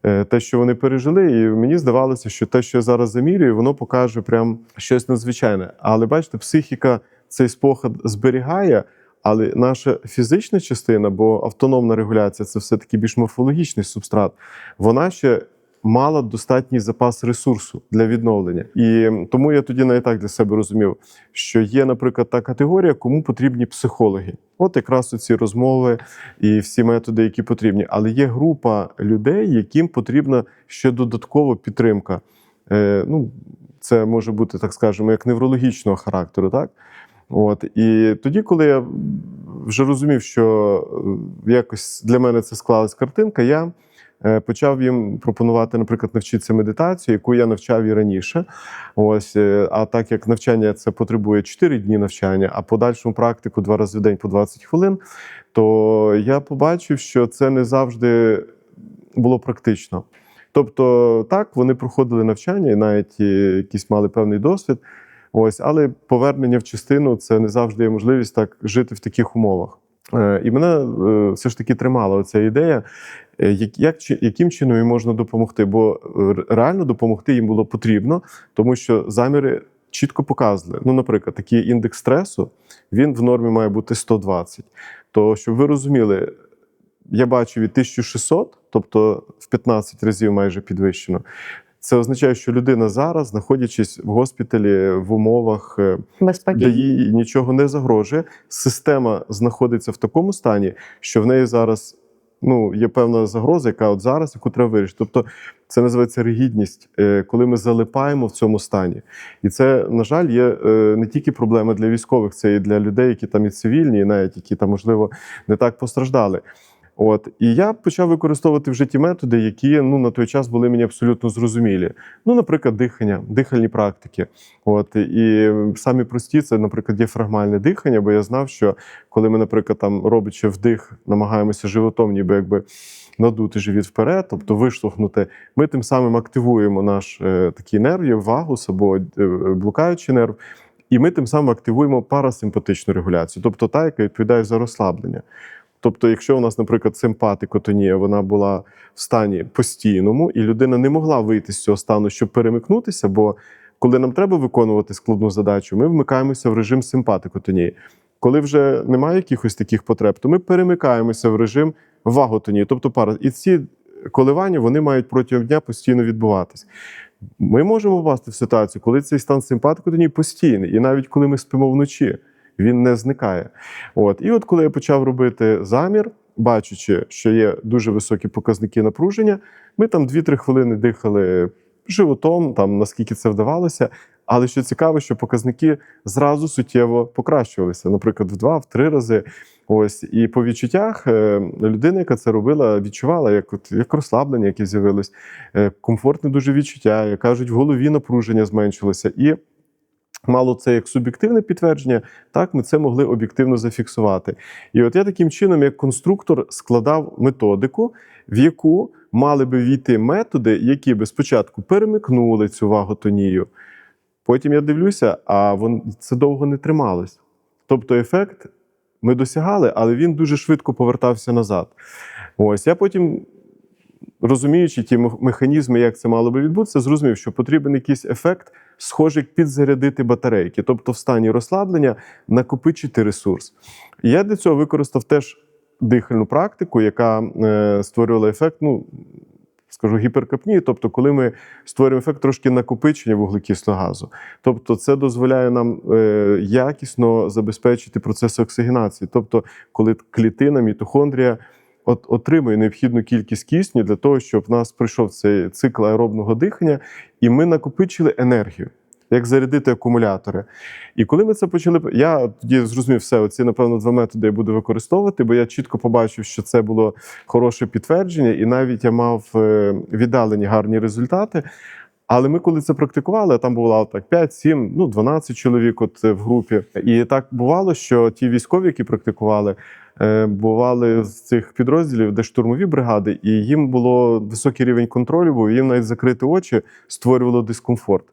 те, що вони пережили, і мені здавалося, що те, що я зараз замірюю, воно покаже прям щось надзвичайне. Але бачите, психіка цей спогад зберігає, але наша фізична частина, бо автономна регуляція – це все-таки більш морфологічний субстрат, вона ще мала достатній запас ресурсу для відновлення. І тому я тоді навіть так для себе розумів, що є, наприклад, та категорія, кому потрібні психологи. Якраз оці розмови і всі методи, які потрібні. Але є група людей, яким потрібна ще додаткова підтримка. Це може бути, так скажемо, як неврологічного характеру, так? І тоді, коли я вже розумів, що якось для мене це склалась картинка, я почав їм пропонувати, наприклад, навчитися медитацію, яку я навчав і раніше. А так як навчання це потребує 4 дні навчання, а подальшому практику 2 рази в день по 20 хвилин, то я побачив, що це не завжди було практично. Тобто, так, вони проходили навчання і навіть якийсь мали певний досвід, але повернення в частину – це не завжди є можливість так жити в таких умовах. І мене все ж таки тримала оця ідея, яким чином їм можна допомогти, бо реально допомогти їм було потрібно, тому що заміри чітко показували. Наприклад, такий індекс стресу, він в нормі має бути 120. То, щоб ви розуміли, я бачу від 1600, тобто в 15 разів майже підвищено. Це означає, що людина зараз, знаходячись в госпіталі, в умовах, де їй нічого не загрожує, система знаходиться в такому стані, що в неї зараз є певна загроза, яка зараз, яку треба вирішити. Тобто це називається ригідність, коли ми залипаємо в цьому стані. І це, на жаль, є не тільки проблема для військових, це і для людей, які там і цивільні, і навіть які там, можливо, не так постраждали. І я почав використовувати в житті методи, які на той час були мені абсолютно зрозумілі. Наприклад, дихальні практики. І самі прості – це, наприклад, діафрагмальне дихання, бо я знав, що коли ми, наприклад, там, робячи вдих, намагаємося животом ніби якби надути живіт вперед, тобто виштовхнути, ми тим самим активуємо наш такий нерв, вагус або блукаючий нерв, і ми тим самим активуємо парасимпатичну регуляцію, тобто та, яка відповідає за розслаблення. Тобто, якщо у нас, наприклад, симпатикотонія, вона була в стані постійному, і людина не могла вийти з цього стану, щоб перемикнутися, бо коли нам треба виконувати складну задачу, ми вмикаємося в режим симпатикотонії. Коли вже немає якихось таких потреб, то ми перемикаємося в режим ваготонії, тобто пара. І ці коливання, вони мають протягом дня постійно відбуватись. Ми можемо попасти в ситуацію, коли цей стан симпатикотонії постійний, і навіть коли ми спимо вночі, він не зникає. І коли я почав робити замір, бачачи, що є дуже високі показники напруження, ми там 2-3 хвилини дихали животом, там наскільки це вдавалося, але що цікаво, що показники зразу суттєво покращувалися, наприклад, в 2-3 рази. І по відчуттях людина, яка це робила, відчувала, як розслаблення, яке з'явилось, комфортне дуже відчуття, як кажуть, в голові напруження зменшилося. І мало це як суб'єктивне підтвердження, так ми це могли об'єктивно зафіксувати. І от я таким чином, як конструктор, складав методику, в яку мали би війти методи, які би спочатку перемикнули цю ваготонію. Потім я дивлюся, а це довго не трималось. Тобто ефект ми досягали, але він дуже швидко повертався назад. Ось я потім, розуміючи ті механізми, як це мало би відбутися, зрозумів, що потрібен якийсь ефект, схожий як підзарядити батарейки, тобто в стані розслаблення накопичити ресурс. І я для цього використав теж дихальну практику, яка створювала ефект, скажу, гіперкапнії, тобто коли ми створюємо ефект трошки накопичення вуглекислого газу. Тобто це дозволяє нам якісно забезпечити процес оксигенації. Тобто коли клітина, мітохондрія отримує необхідну кількість кисню для того, щоб в нас пройшов цей цикл аеробного дихання, і ми накопичили енергію, як зарядити акумулятори. І коли ми це почали, я тоді зрозумів, все, оці, напевно, 2 методи я буду використовувати, бо я чітко побачив, що це було хороше підтвердження, і навіть я мав віддалені гарні результати. Але ми коли це практикували, там було так 5, 7, 12 чоловік в групі. І так бувало, що ті військові, які практикували, бували з цих підрозділів, де штурмові бригади, і їм було високий рівень контролю, бо їм навіть закрити очі створювало дискомфорт.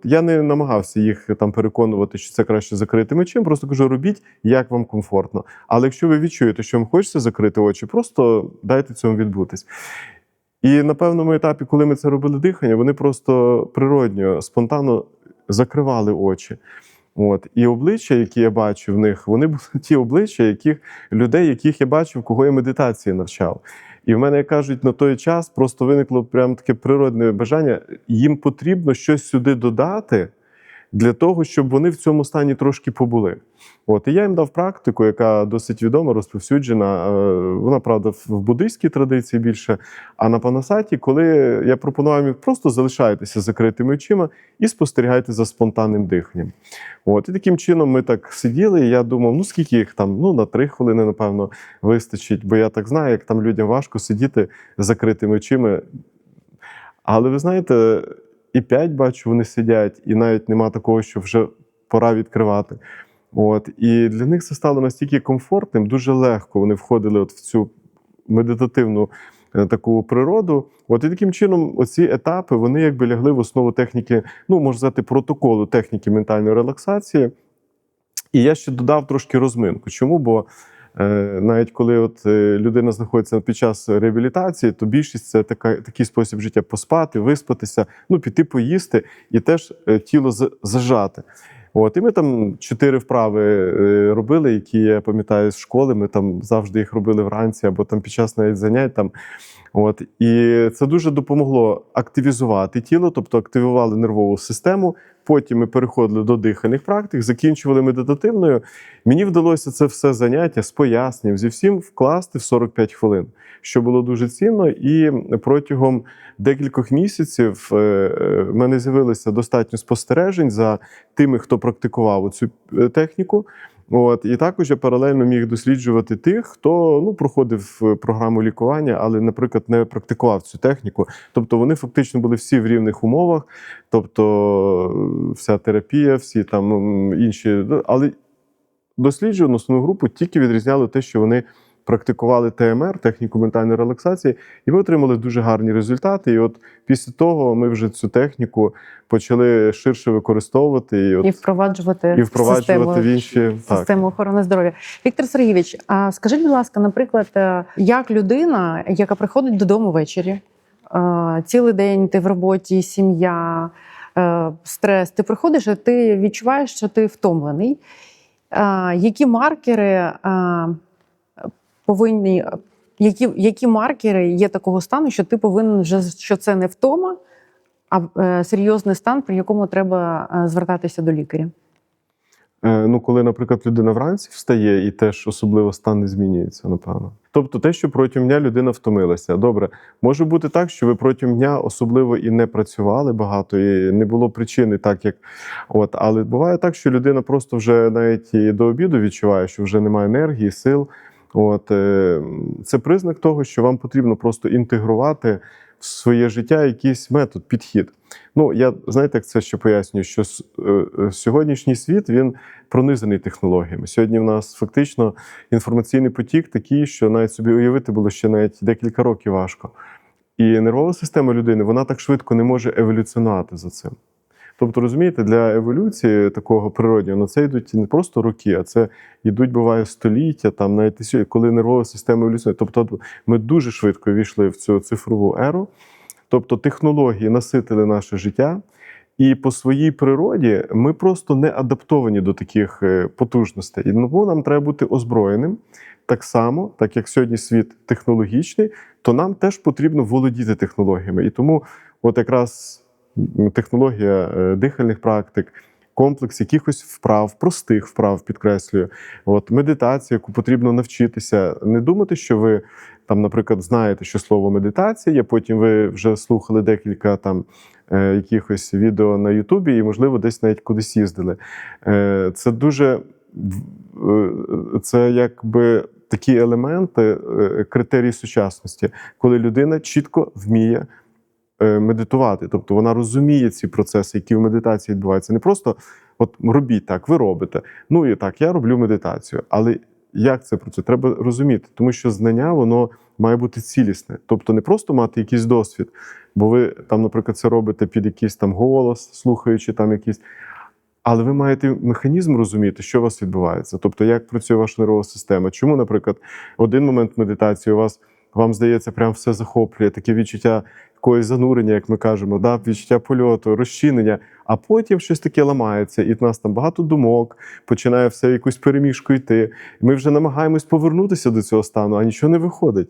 Я не намагався їх там переконувати, що це краще закрити мечем, просто кажу, робіть, як вам комфортно. Але якщо ви відчуєте, що вам хочеться закрити очі, просто дайте цьому відбутись. І на певному етапі, коли ми це робили дихання, вони просто природньо, спонтанно закривали очі. І обличчя, які я бачив в них, вони були ті обличчя, людей, яких я бачив, кого я медитації навчав. І в мене, як кажуть, на той час просто виникло прямо таке природне бажання, їм потрібно щось сюди додати, для того, щоб вони в цьому стані трошки побули. І я їм дав практику, яка досить відома, розповсюджена. Вона, правда, в буддийській традиції більше. А на Панасаті, коли я пропонував їм просто залишайтеся закритими очима і спостерігайте за спонтанним диханням. І таким чином ми так сиділи, і я думав, скільки їх там, на 3 хвилини, напевно, вистачить. Бо я так знаю, як там людям важко сидіти з закритими очима. Але ви знаєте, і 5, бачу, вони сидять, і навіть нема такого, що вже пора відкривати. І для них це стало настільки комфортним, дуже легко вони входили в цю медитативну таку природу. І таким чином оці етапи, вони якби лягли в основу техніки, можна сказати, протоколу техніки ментальної релаксації. І я ще додав трошки розминку. Чому? Бо навіть коли людина знаходиться під час реабілітації, то більшість це такий спосіб життя: поспати, виспатися, піти поїсти і теж тіло зажати. І ми там 4 вправи робили, які я пам'ятаю з школи, ми там завжди їх робили вранці або там під час навіть занять. І це дуже допомогло активізувати тіло, тобто активували нервову систему. Потім ми переходили до дихальних практик, закінчували медитативною. Мені вдалося це все заняття з поясненням, зі всім вкласти в 45 хвилин, що було дуже цінно. І протягом декількох місяців в мене з'явилося достатньо спостережень за тими, хто практикував цю техніку. І також я паралельно міг досліджувати тих, хто проходив програму лікування, але, наприклад, не практикував цю техніку. Тобто вони фактично були всі в рівних умовах, тобто вся терапія, всі там інші. Але досліджували основну групу, тільки відрізняли те, що вони практикували ТМР, техніку ментальної релаксації, і ми отримали дуже гарні результати. І після того ми вже цю техніку почали ширше використовувати. І впроваджувати в інші систему охорони здоров'я. Віктор Сергійович, а скажіть, будь ласка, наприклад, як людина, яка приходить додому ввечері, цілий день ти в роботі, сім'я, стрес, ти приходиш і ти відчуваєш, що ти втомлений. Які маркери які маркери є такого стану, що ти повинен вже, що це не втома, а серйозний стан, при якому треба звертатися до лікаря? Коли, наприклад, людина вранці встає і теж особливо стан не змінюється, напевно. Тобто те, що протягом дня людина втомилася. Добре, може бути так, що ви протягом дня особливо і не працювали багато, і не було причини так, як... Але буває так, що людина просто вже навіть і до обіду відчуває, що вже немає енергії, сил. Це признак того, що вам потрібно просто інтегрувати в своє життя якийсь метод, підхід. Ну, я, знаєте, як це ще пояснюю, що сьогоднішній світ, він пронизаний технологіями. Сьогодні в нас фактично інформаційний потік такий, що навіть собі уявити було ще навіть декілька років важко. І нервова система людини, вона так швидко не може еволюціонувати за цим. Тобто, розумієте, для еволюції такого природнього, на це йдуть не просто роки, а це йдуть, буває, століття, там навіть тисячі, коли нервова система еволюціонує. Тобто ми дуже швидко війшли в цю цифрову еру. Тобто технології наситили наше життя, і по своїй природі ми просто не адаптовані до таких потужностей. І тому нам треба бути озброєним. Так само, так як сьогодні світ технологічний, то нам теж потрібно володіти технологіями. І тому от якраз технологія дихальних практик, комплекс якихось вправ, простих вправ, підкреслюю, от медитація, яку потрібно навчитися. Не думати, що ви там, наприклад, знаєте, що слово медитація, потім ви вже слухали декілька там якихось відео на Ютубі і, можливо, десь навіть кудись їздили. Це дуже, це якби такі елементи, критерії сучасності, коли людина чітко вміє медитувати. Тобто вона розуміє ці процеси, які в медитації відбуваються. Не просто от робіть так, ви робите. Ну і так, я роблю медитацію. Але як це працює? Треба розуміти, тому що знання, воно має бути цілісне. Тобто не просто мати якийсь досвід, бо ви там, наприклад, це робите під якийсь там голос, слухаючи там якісь. Але ви маєте механізм розуміти, що у вас відбувається. Тобто, як працює ваша нервова система. Чому, наприклад, один момент медитації вам здається, прям все захоплює, таке відчуття якогось занурення, як ми кажемо, да? Відчуття польоту, розчинення, а потім щось таке ламається, і в нас там багато думок, починає все якусь перемішку йти. І ми вже намагаємось повернутися до цього стану, а нічого не виходить.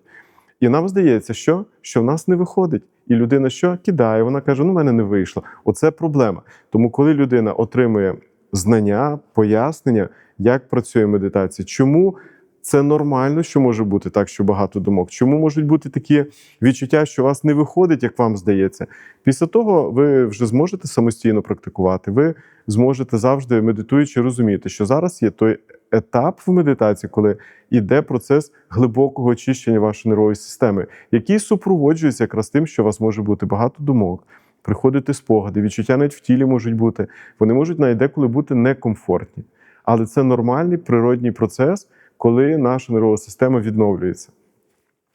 І нам здається, що в нас не виходить. І людина що? Кидає, вона каже, ну в мене не вийшло. Оце проблема. Тому коли людина отримує знання, пояснення, як працює медитація, чому це нормально, що може бути так, що багато думок. Чому можуть бути такі відчуття, що у вас не виходить, як вам здається? Після того ви вже зможете самостійно практикувати, ви зможете завжди, медитуючи, розуміти, що зараз є той етап в медитації, коли йде процес глибокого очищення вашої нервової системи, який супроводжується якраз тим, що у вас може бути багато думок, приходити спогади, відчуття навіть в тілі можуть бути. Вони можуть навіть деколи бути некомфортні. Але це нормальний природній процес, коли наша нервова система відновлюється.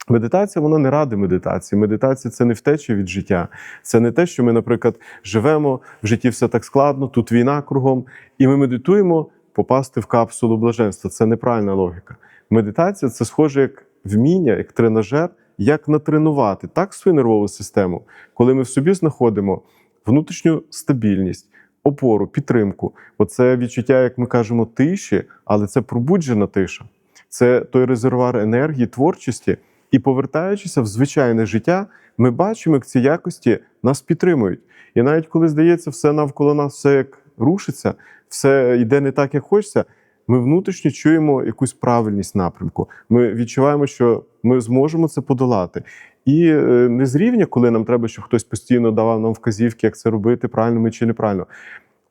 Медитація, вона не ради медитації. Медитація – це не втеча від життя. Це не те, що ми, наприклад, живемо, в житті все так складно, тут війна кругом, і ми медитуємо попасти в капсулу блаженства. Це неправильна логіка. Медитація – це схоже як вміння, як тренажер, як натренувати так свою нервову систему, коли ми в собі знаходимо внутрішню стабільність, опору, підтримку. Оце відчуття, як ми кажемо, тиші, але це пробуджена тиша. Це той резервуар енергії, творчості. І повертаючися в звичайне життя, ми бачимо, як ці якості нас підтримують. І навіть коли, здається, все навколо нас, все як рушиться, все йде не так, як хочеться, ми внутрішньо чуємо якусь правильність напрямку. Ми відчуваємо, що ми зможемо це подолати. І не з рівня, коли нам треба, щоб хтось постійно давав нам вказівки, як це робити, правильно ми чи неправильно.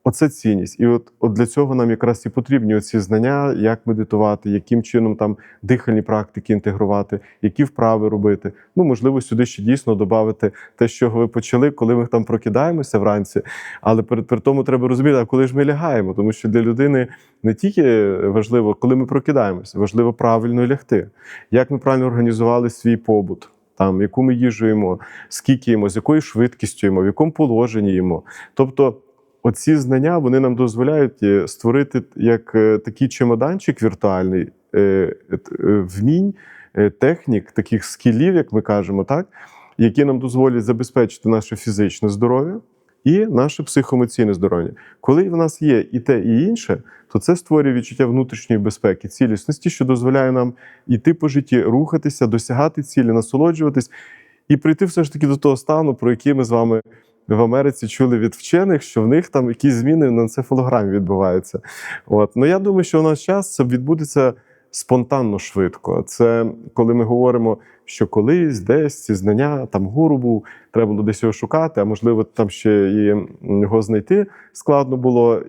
Оце цінність. І от для цього нам якраз і потрібні оці знання, як медитувати, яким чином там дихальні практики інтегрувати, які вправи робити. Ну, можливо, сюди ще дійсно додати те, що ви почали, коли ми там прокидаємося вранці. Але при тому треба розуміти, а коли ж ми лягаємо. Тому що для людини не тільки важливо, коли ми прокидаємося, важливо правильно лягти. Як ми правильно організували свій побут. Там, яку ми їжу їмо, скільки їмо, з якою швидкістю їмо, в якому положенні їмо. Тобто, оці знання, вони нам дозволяють створити як такий чемоданчик віртуальний вмінь, технік, таких скілів, як ми кажемо, так, які нам дозволять забезпечити наше фізичне здоров'я і наше психоемоційне здоров'я. Коли в нас є і те, і інше, то це створює відчуття внутрішньої безпеки, цілісності, що дозволяє нам йти по житті, рухатися, досягати цілі, насолоджуватись і прийти все ж таки до того стану, про який ми з вами в Америці чули від вчених, що в них там якісь зміни на енцефалограмі відбуваються. Ну, я думаю, що у нас час це відбудеться спонтанно швидко. Це коли ми говоримо, що колись, десь ці знання, там гуру був, треба було десь його шукати, а можливо там ще і його знайти складно було.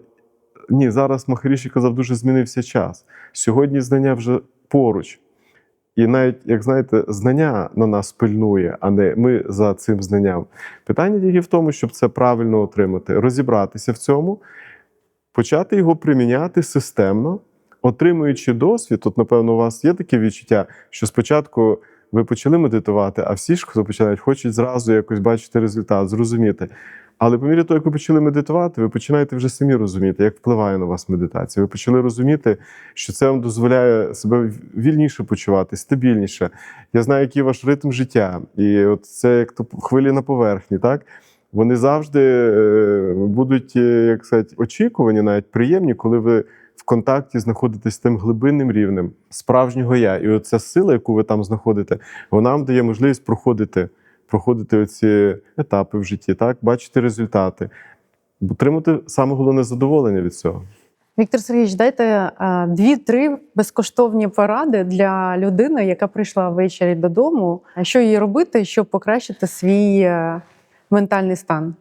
Ні, зараз Махаріші казав, дуже змінився час. Сьогодні знання вже поруч. І навіть, як знаєте, знання на нас пильнує, а не ми за цим знанням. Питання тільки в тому, щоб це правильно отримати, розібратися в цьому, почати його приміняти системно, отримуючи досвід. От, напевно, у вас є таке відчуття, що спочатку ви почали медитувати, а всі ж, хто починають, хочуть зразу якось бачити результат, зрозуміти. Але по мірі того, як ви почали медитувати, ви починаєте вже самі розуміти, як впливає на вас медитація. Ви почали розуміти, що це вам дозволяє себе вільніше почувати, стабільніше. Я знаю, який ваш ритм життя. І от це як то хвилі на поверхні, так? Вони завжди будуть, як сказати, очікувані, навіть приємні, коли ви в контакті знаходитесь з тим глибинним рівнем справжнього я. І оця сила, яку ви там знаходите, вона вам дає можливість проходити оці етапи в житті, так? Бачити результати, отримати саме головне задоволення від цього. Віктор Сергійович, дайте 2-3 безкоштовні поради для людини, яка прийшла ввечері додому. Що їй робити, щоб покращити свій ментальний стан?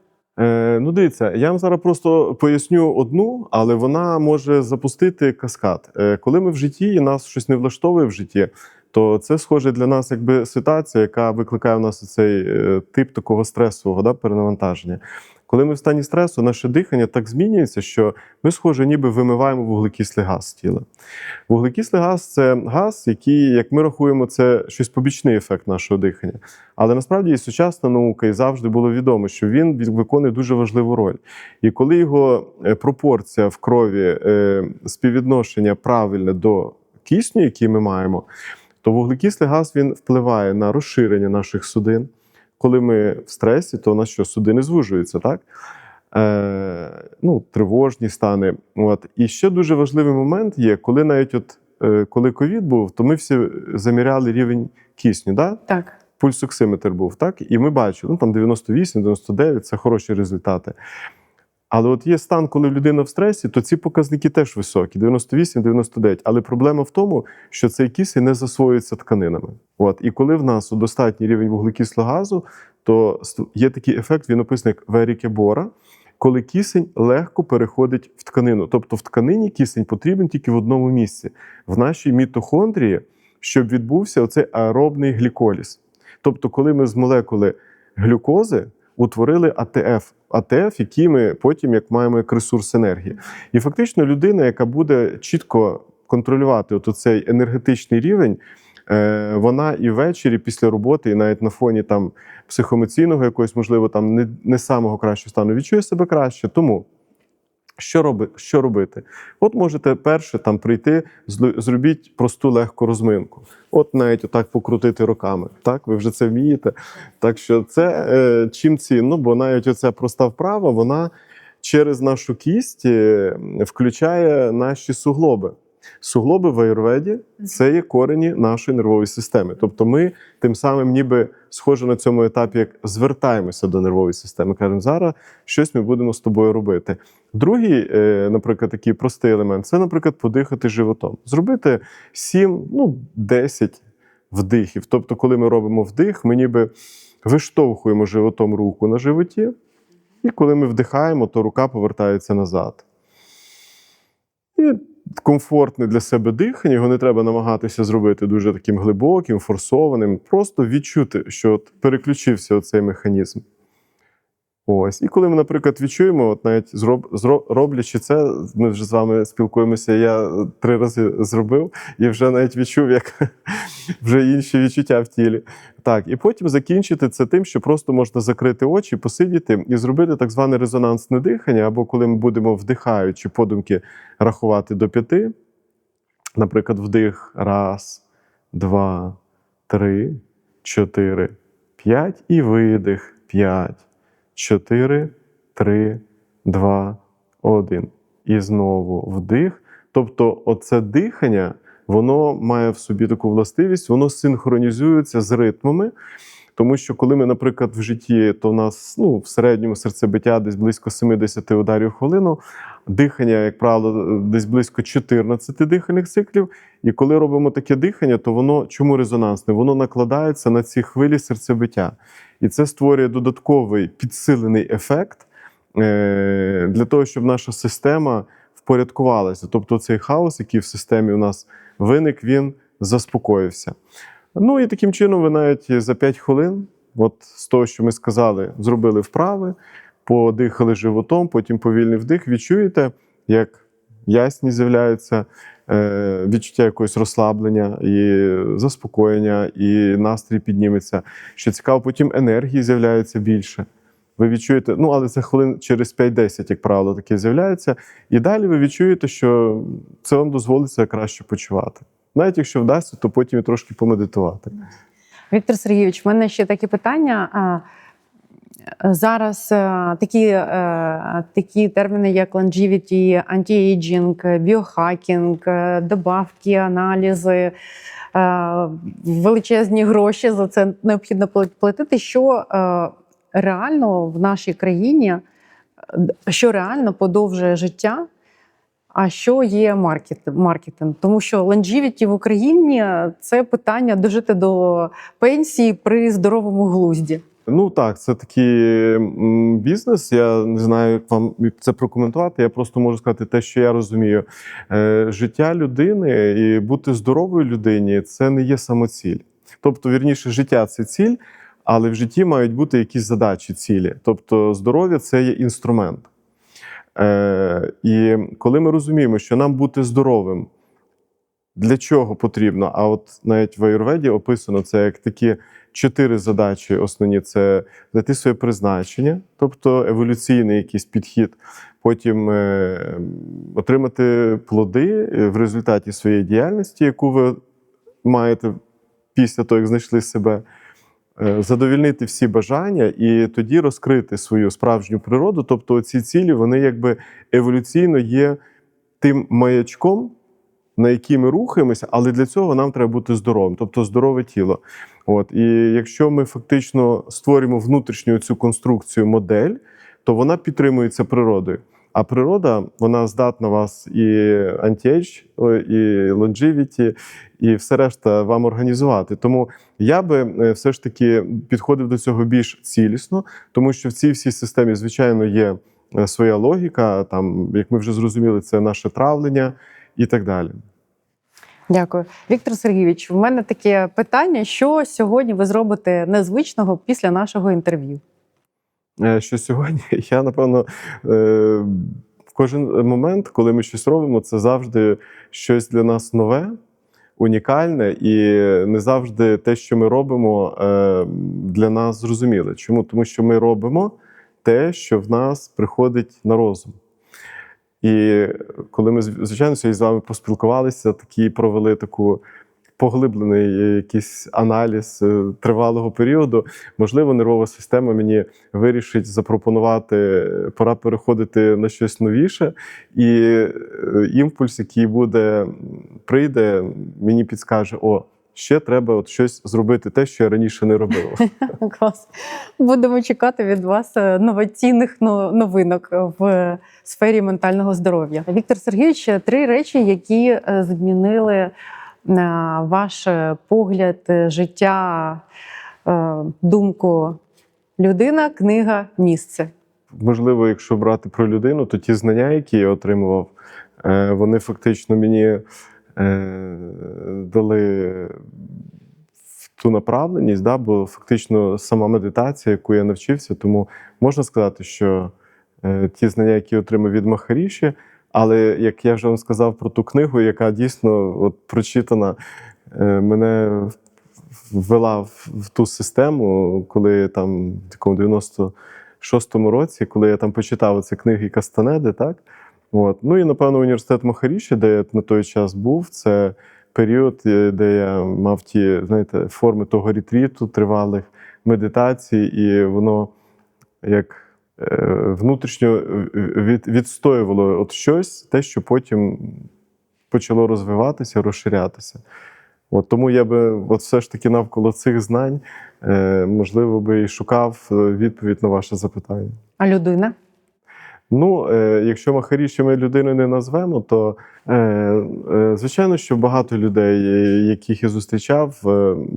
Ну, дивіться, я вам зараз просто поясню одну, але вона може запустити каскад. Коли ми в житті і нас щось не влаштовує в житті, то це схоже для нас якби ситуація, яка викликає в нас цей тип такого стресового, да, перенавантаження. Коли ми в стані стресу, наше дихання так змінюється, що ми, схоже, ніби вимиваємо вуглекислий газ з тіла. Вуглекислий газ – це газ, який, як ми рахуємо, це щось побічний ефект нашого дихання. Але насправді і сучасна наука, і завжди було відомо, що він виконує дуже важливу роль. І коли його пропорція в крові, співвідношення правильне до кисню, який ми маємо, то вуглекислий газ він впливає на розширення наших судин. Коли ми в стресі, то у нас що, судини звужуються, так? Тривожні стани. От. І ще дуже важливий момент є, коли навіть коли ковід був, то ми всі заміряли рівень кисню, да? Так. Пульсоксиметр був, так? І ми бачили, там 98-99 – це хороші результати. Але от є стан, коли людина в стресі, то ці показники теж високі, 98-99. Але проблема в тому, що цей кисень не засвоюється тканинами. От. І коли в нас достатній рівень вуглекислого газу, то є такий ефект, він описаний як Веріке-Бора, коли кисень легко переходить в тканину. Тобто в тканині кисень потрібен тільки в одному місці. В нашій мітохондрії, щоб відбувся оцей аеробний гліколіз. Тобто коли ми з молекули глюкози утворили АТФ. АТФ, який ми потім як маємо як ресурс енергії. І фактично людина, яка буде чітко контролювати цей енергетичний рівень, вона і ввечері після роботи, і навіть на фоні там психоемоційного якогось, можливо, там не самого кращого стану, відчує себе краще. Тому що робити? От можете перше там прийти, зробіть просту легку розминку. От навіть отак покрутити руками. Так, ви вже це вмієте. Так що це чим цінно, бо навіть оця проста вправа, вона через нашу кість включає наші суглоби. Суглоби в аюрведі – це є корені нашої нервової системи. Тобто ми тим самим ніби схоже на цьому етапі, як звертаємося до нервової системи. Кажемо, зараз щось ми будемо з тобою робити. Другий, наприклад, такий простий елемент – це, наприклад, подихати животом. Зробити 7-10 вдихів. Тобто, коли ми робимо вдих, ми ніби виштовхуємо животом руку на животі, і коли ми вдихаємо, то рука повертається назад. І комфортне для себе дихання, його не треба намагатися зробити дуже таким глибоким, форсованим. Просто відчути, що переключився оцей механізм. Ось. І коли ми, наприклад, відчуємо, навіть роблячи це, ми вже з вами спілкуємося, я 3 рази зробив, і вже навіть відчув, як вже інші відчуття в тілі. Так, і потім закінчити це тим, що просто можна закрити очі, посидіти і зробити так зване резонансне дихання, або коли ми будемо, вдихаючи подумки, рахувати до 5. Наприклад, вдих 1, 2, 3, 4, 5 і видих 5. 4, 3, 2, 1. І знову вдих. Тобто оце дихання, воно має в собі таку властивість, воно синхронізується з ритмами. Тому що коли ми, наприклад, в житті, то в нас в середньому серцебиття десь близько 70 ударів в хвилину, дихання, як правило, десь близько 14 дихальних циклів. І коли робимо таке дихання, то воно, чому резонансне? Воно накладається на ці хвилі серцебиття. І це створює додатковий підсилений ефект для того, щоб наша система впорядкувалася. Тобто цей хаос, який в системі у нас виник, він заспокоївся. Ну і таким чином ви навіть за 5 хвилин, от з того, що ми сказали, зробили вправи, подихали животом, потім повільний вдих, відчуєте, як ясність з'являється, відчуття якогось розслаблення і заспокоєння, і настрій підніметься. Що цікаво, потім енергії з'являється більше. Ви відчуєте, ну, але це хвилин через 5-10, як правило, таке з'являється. І далі ви відчуєте, що це вам дозволить себе краще почувати. Навіть якщо вдасться, то потім і трошки помедитувати. Віктор Сергійович, в мене ще таке питання. Зараз такі терміни, як longevity, anti-aging, біохакінг, добавки, аналізи, величезні гроші за це необхідно платити. Що реально в нашій країні, що реально подовжує життя, а що є маркетинг? Тому що longevity в Україні – це питання дожити до пенсії при здоровому глузді. Ну так, це такий бізнес. Я не знаю, як вам це прокоментувати. Я просто можу сказати те, що я розумію. Життя людини і бути здоровою людині – це не є самоціль. Тобто, вірніше, життя – це ціль, але в житті мають бути якісь задачі, цілі. Тобто, здоров'я – це є інструмент. І коли ми розуміємо, що нам бути здоровим, для чого потрібно, а от навіть в аюрведі описано це як такі 4 задачі основні. Це знайти своє призначення, тобто еволюційний якийсь підхід, потім отримати плоди в результаті своєї діяльності, яку ви маєте після того, як знайшли себе, задовільнити всі бажання і тоді розкрити свою справжню природу. Тобто ці цілі, вони якби еволюційно є тим маячком, на який ми рухаємося, але для цього нам треба бути здоровим, тобто здорове тіло. От. І якщо ми фактично створюємо внутрішню цю конструкцію, модель, то вона підтримується природою. А природа, вона здатна вас і anti-age, і longevity, і все решта вам організувати. Тому я би все ж таки підходив до цього більш цілісно, тому що в цій всій системі, звичайно, є своя логіка, там, як ми вже зрозуміли, це наше травлення і так далі. Дякую. Віктор Сергійович, в мене таке питання, що сьогодні ви зробите незвичного після нашого інтерв'ю? Що сьогодні, я, напевно, в кожен момент, коли ми щось робимо, це завжди щось для нас нове, унікальне, і не завжди те, що ми робимо, для нас зрозуміле. Чому? Тому що ми робимо те, що в нас приходить на розум. І коли ми, звичайно, з вами поспілкувалися, провели таку поглиблений якийсь аналіз тривалого періоду, можливо, нервова система мені вирішить запропонувати, пора переходити на щось новіше, і імпульс, який прийде, мені підскаже: о, ще треба от щось зробити, те, що я раніше не робив. Клас. Будемо чекати від вас новаційних новинок в сфері ментального здоров'я. Віктор Сергійович, 3 речі, які змінили ваш погляд, життя, думку. Людина, книга, місце. Можливо, якщо брати про людину, то ті знання, які я отримував, вони фактично мені дали ту направленість, бо фактично сама медитація, яку я навчився, тому можна сказати, що ті знання, які я отримав від Махаріші, але, як я вже вам сказав про ту книгу, яка дійсно прочитана, мене ввела в ту систему, коли там в такому 96-му році, коли я там почитав ці книги Кастанеди, так? От. Ну і, напевно, університет Махаріші, де я на той час був, це період, де я мав ті, знаєте, форми того ретріту, тривалих медитацій, і воно як внутрішньо відстоювало от щось, те, що потім почало розвиватися, розширятися. От тому я би все ж таки навколо цих знань, можливо, би і шукав відповідь на ваше запитання. А людина? Ну, якщо махарішами людину не назвемо, то звичайно, що багато людей, яких я зустрічав,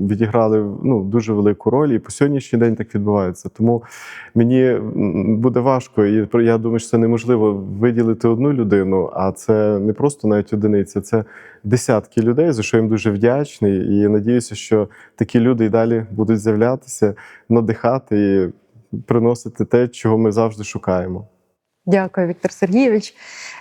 відіграли дуже велику роль, і по сьогоднішній день так відбувається. Тому мені буде важко, і я думаю, що це неможливо виділити одну людину, а це не просто навіть одиниця, це десятки людей, за що я їм дуже вдячний. І надіюся, що такі люди і далі будуть з'являтися, надихати і приносити те, чого ми завжди шукаємо. Дякую, Віктор Сергійович.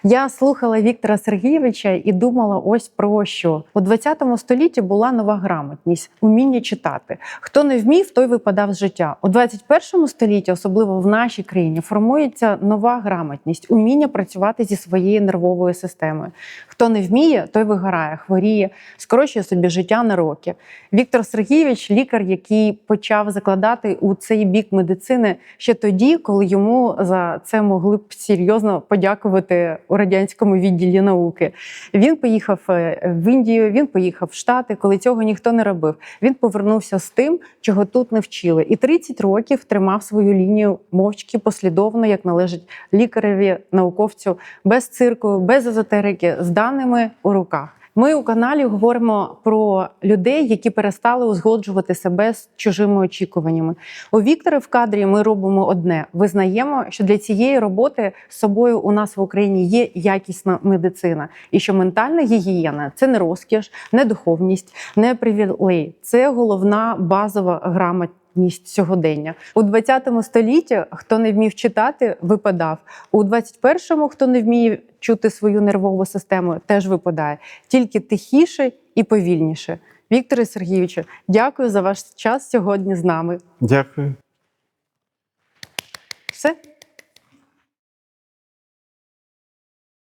Я слухала Віктора Сергійовича і думала ось про що. У 20 столітті була нова грамотність – уміння читати. Хто не вмів, той випадав з життя. У 21 столітті, особливо в нашій країні, формується нова грамотність – уміння працювати зі своєю нервовою системою. Хто не вміє, той вигорає, хворіє, скорочує собі життя на роки. Віктор Сергійович – лікар, який почав закладати у цей бік медицини ще тоді, коли йому за це могли б серйозно подякувати у радянському відділі науки. Він поїхав в Індію, він поїхав в Штати, коли цього ніхто не робив. Він повернувся з тим, чого тут не вчили. І 30 років тримав свою лінію мовчки, послідовно, як належить лікареві, науковцю, без цирку, без езотерики, з даними у руках. Ми у каналі говоримо про людей, які перестали узгоджувати себе з чужими очікуваннями. У Віктора в кадрі ми робимо одне – визнаємо, що для цієї роботи з собою у нас в Україні є якісна медицина. І що ментальна гігієна – це не розкіш, не духовність, не привілей. Це головна базова грамотність сьогодення. У 20 столітті, хто не вмів читати, випадав. У 21-му, хто не вміє чути свою нервову систему, теж випадає. Тільки тихіше і повільніше. Вікторе Сергійовичу, дякую за ваш час сьогодні з нами. Дякую. Все?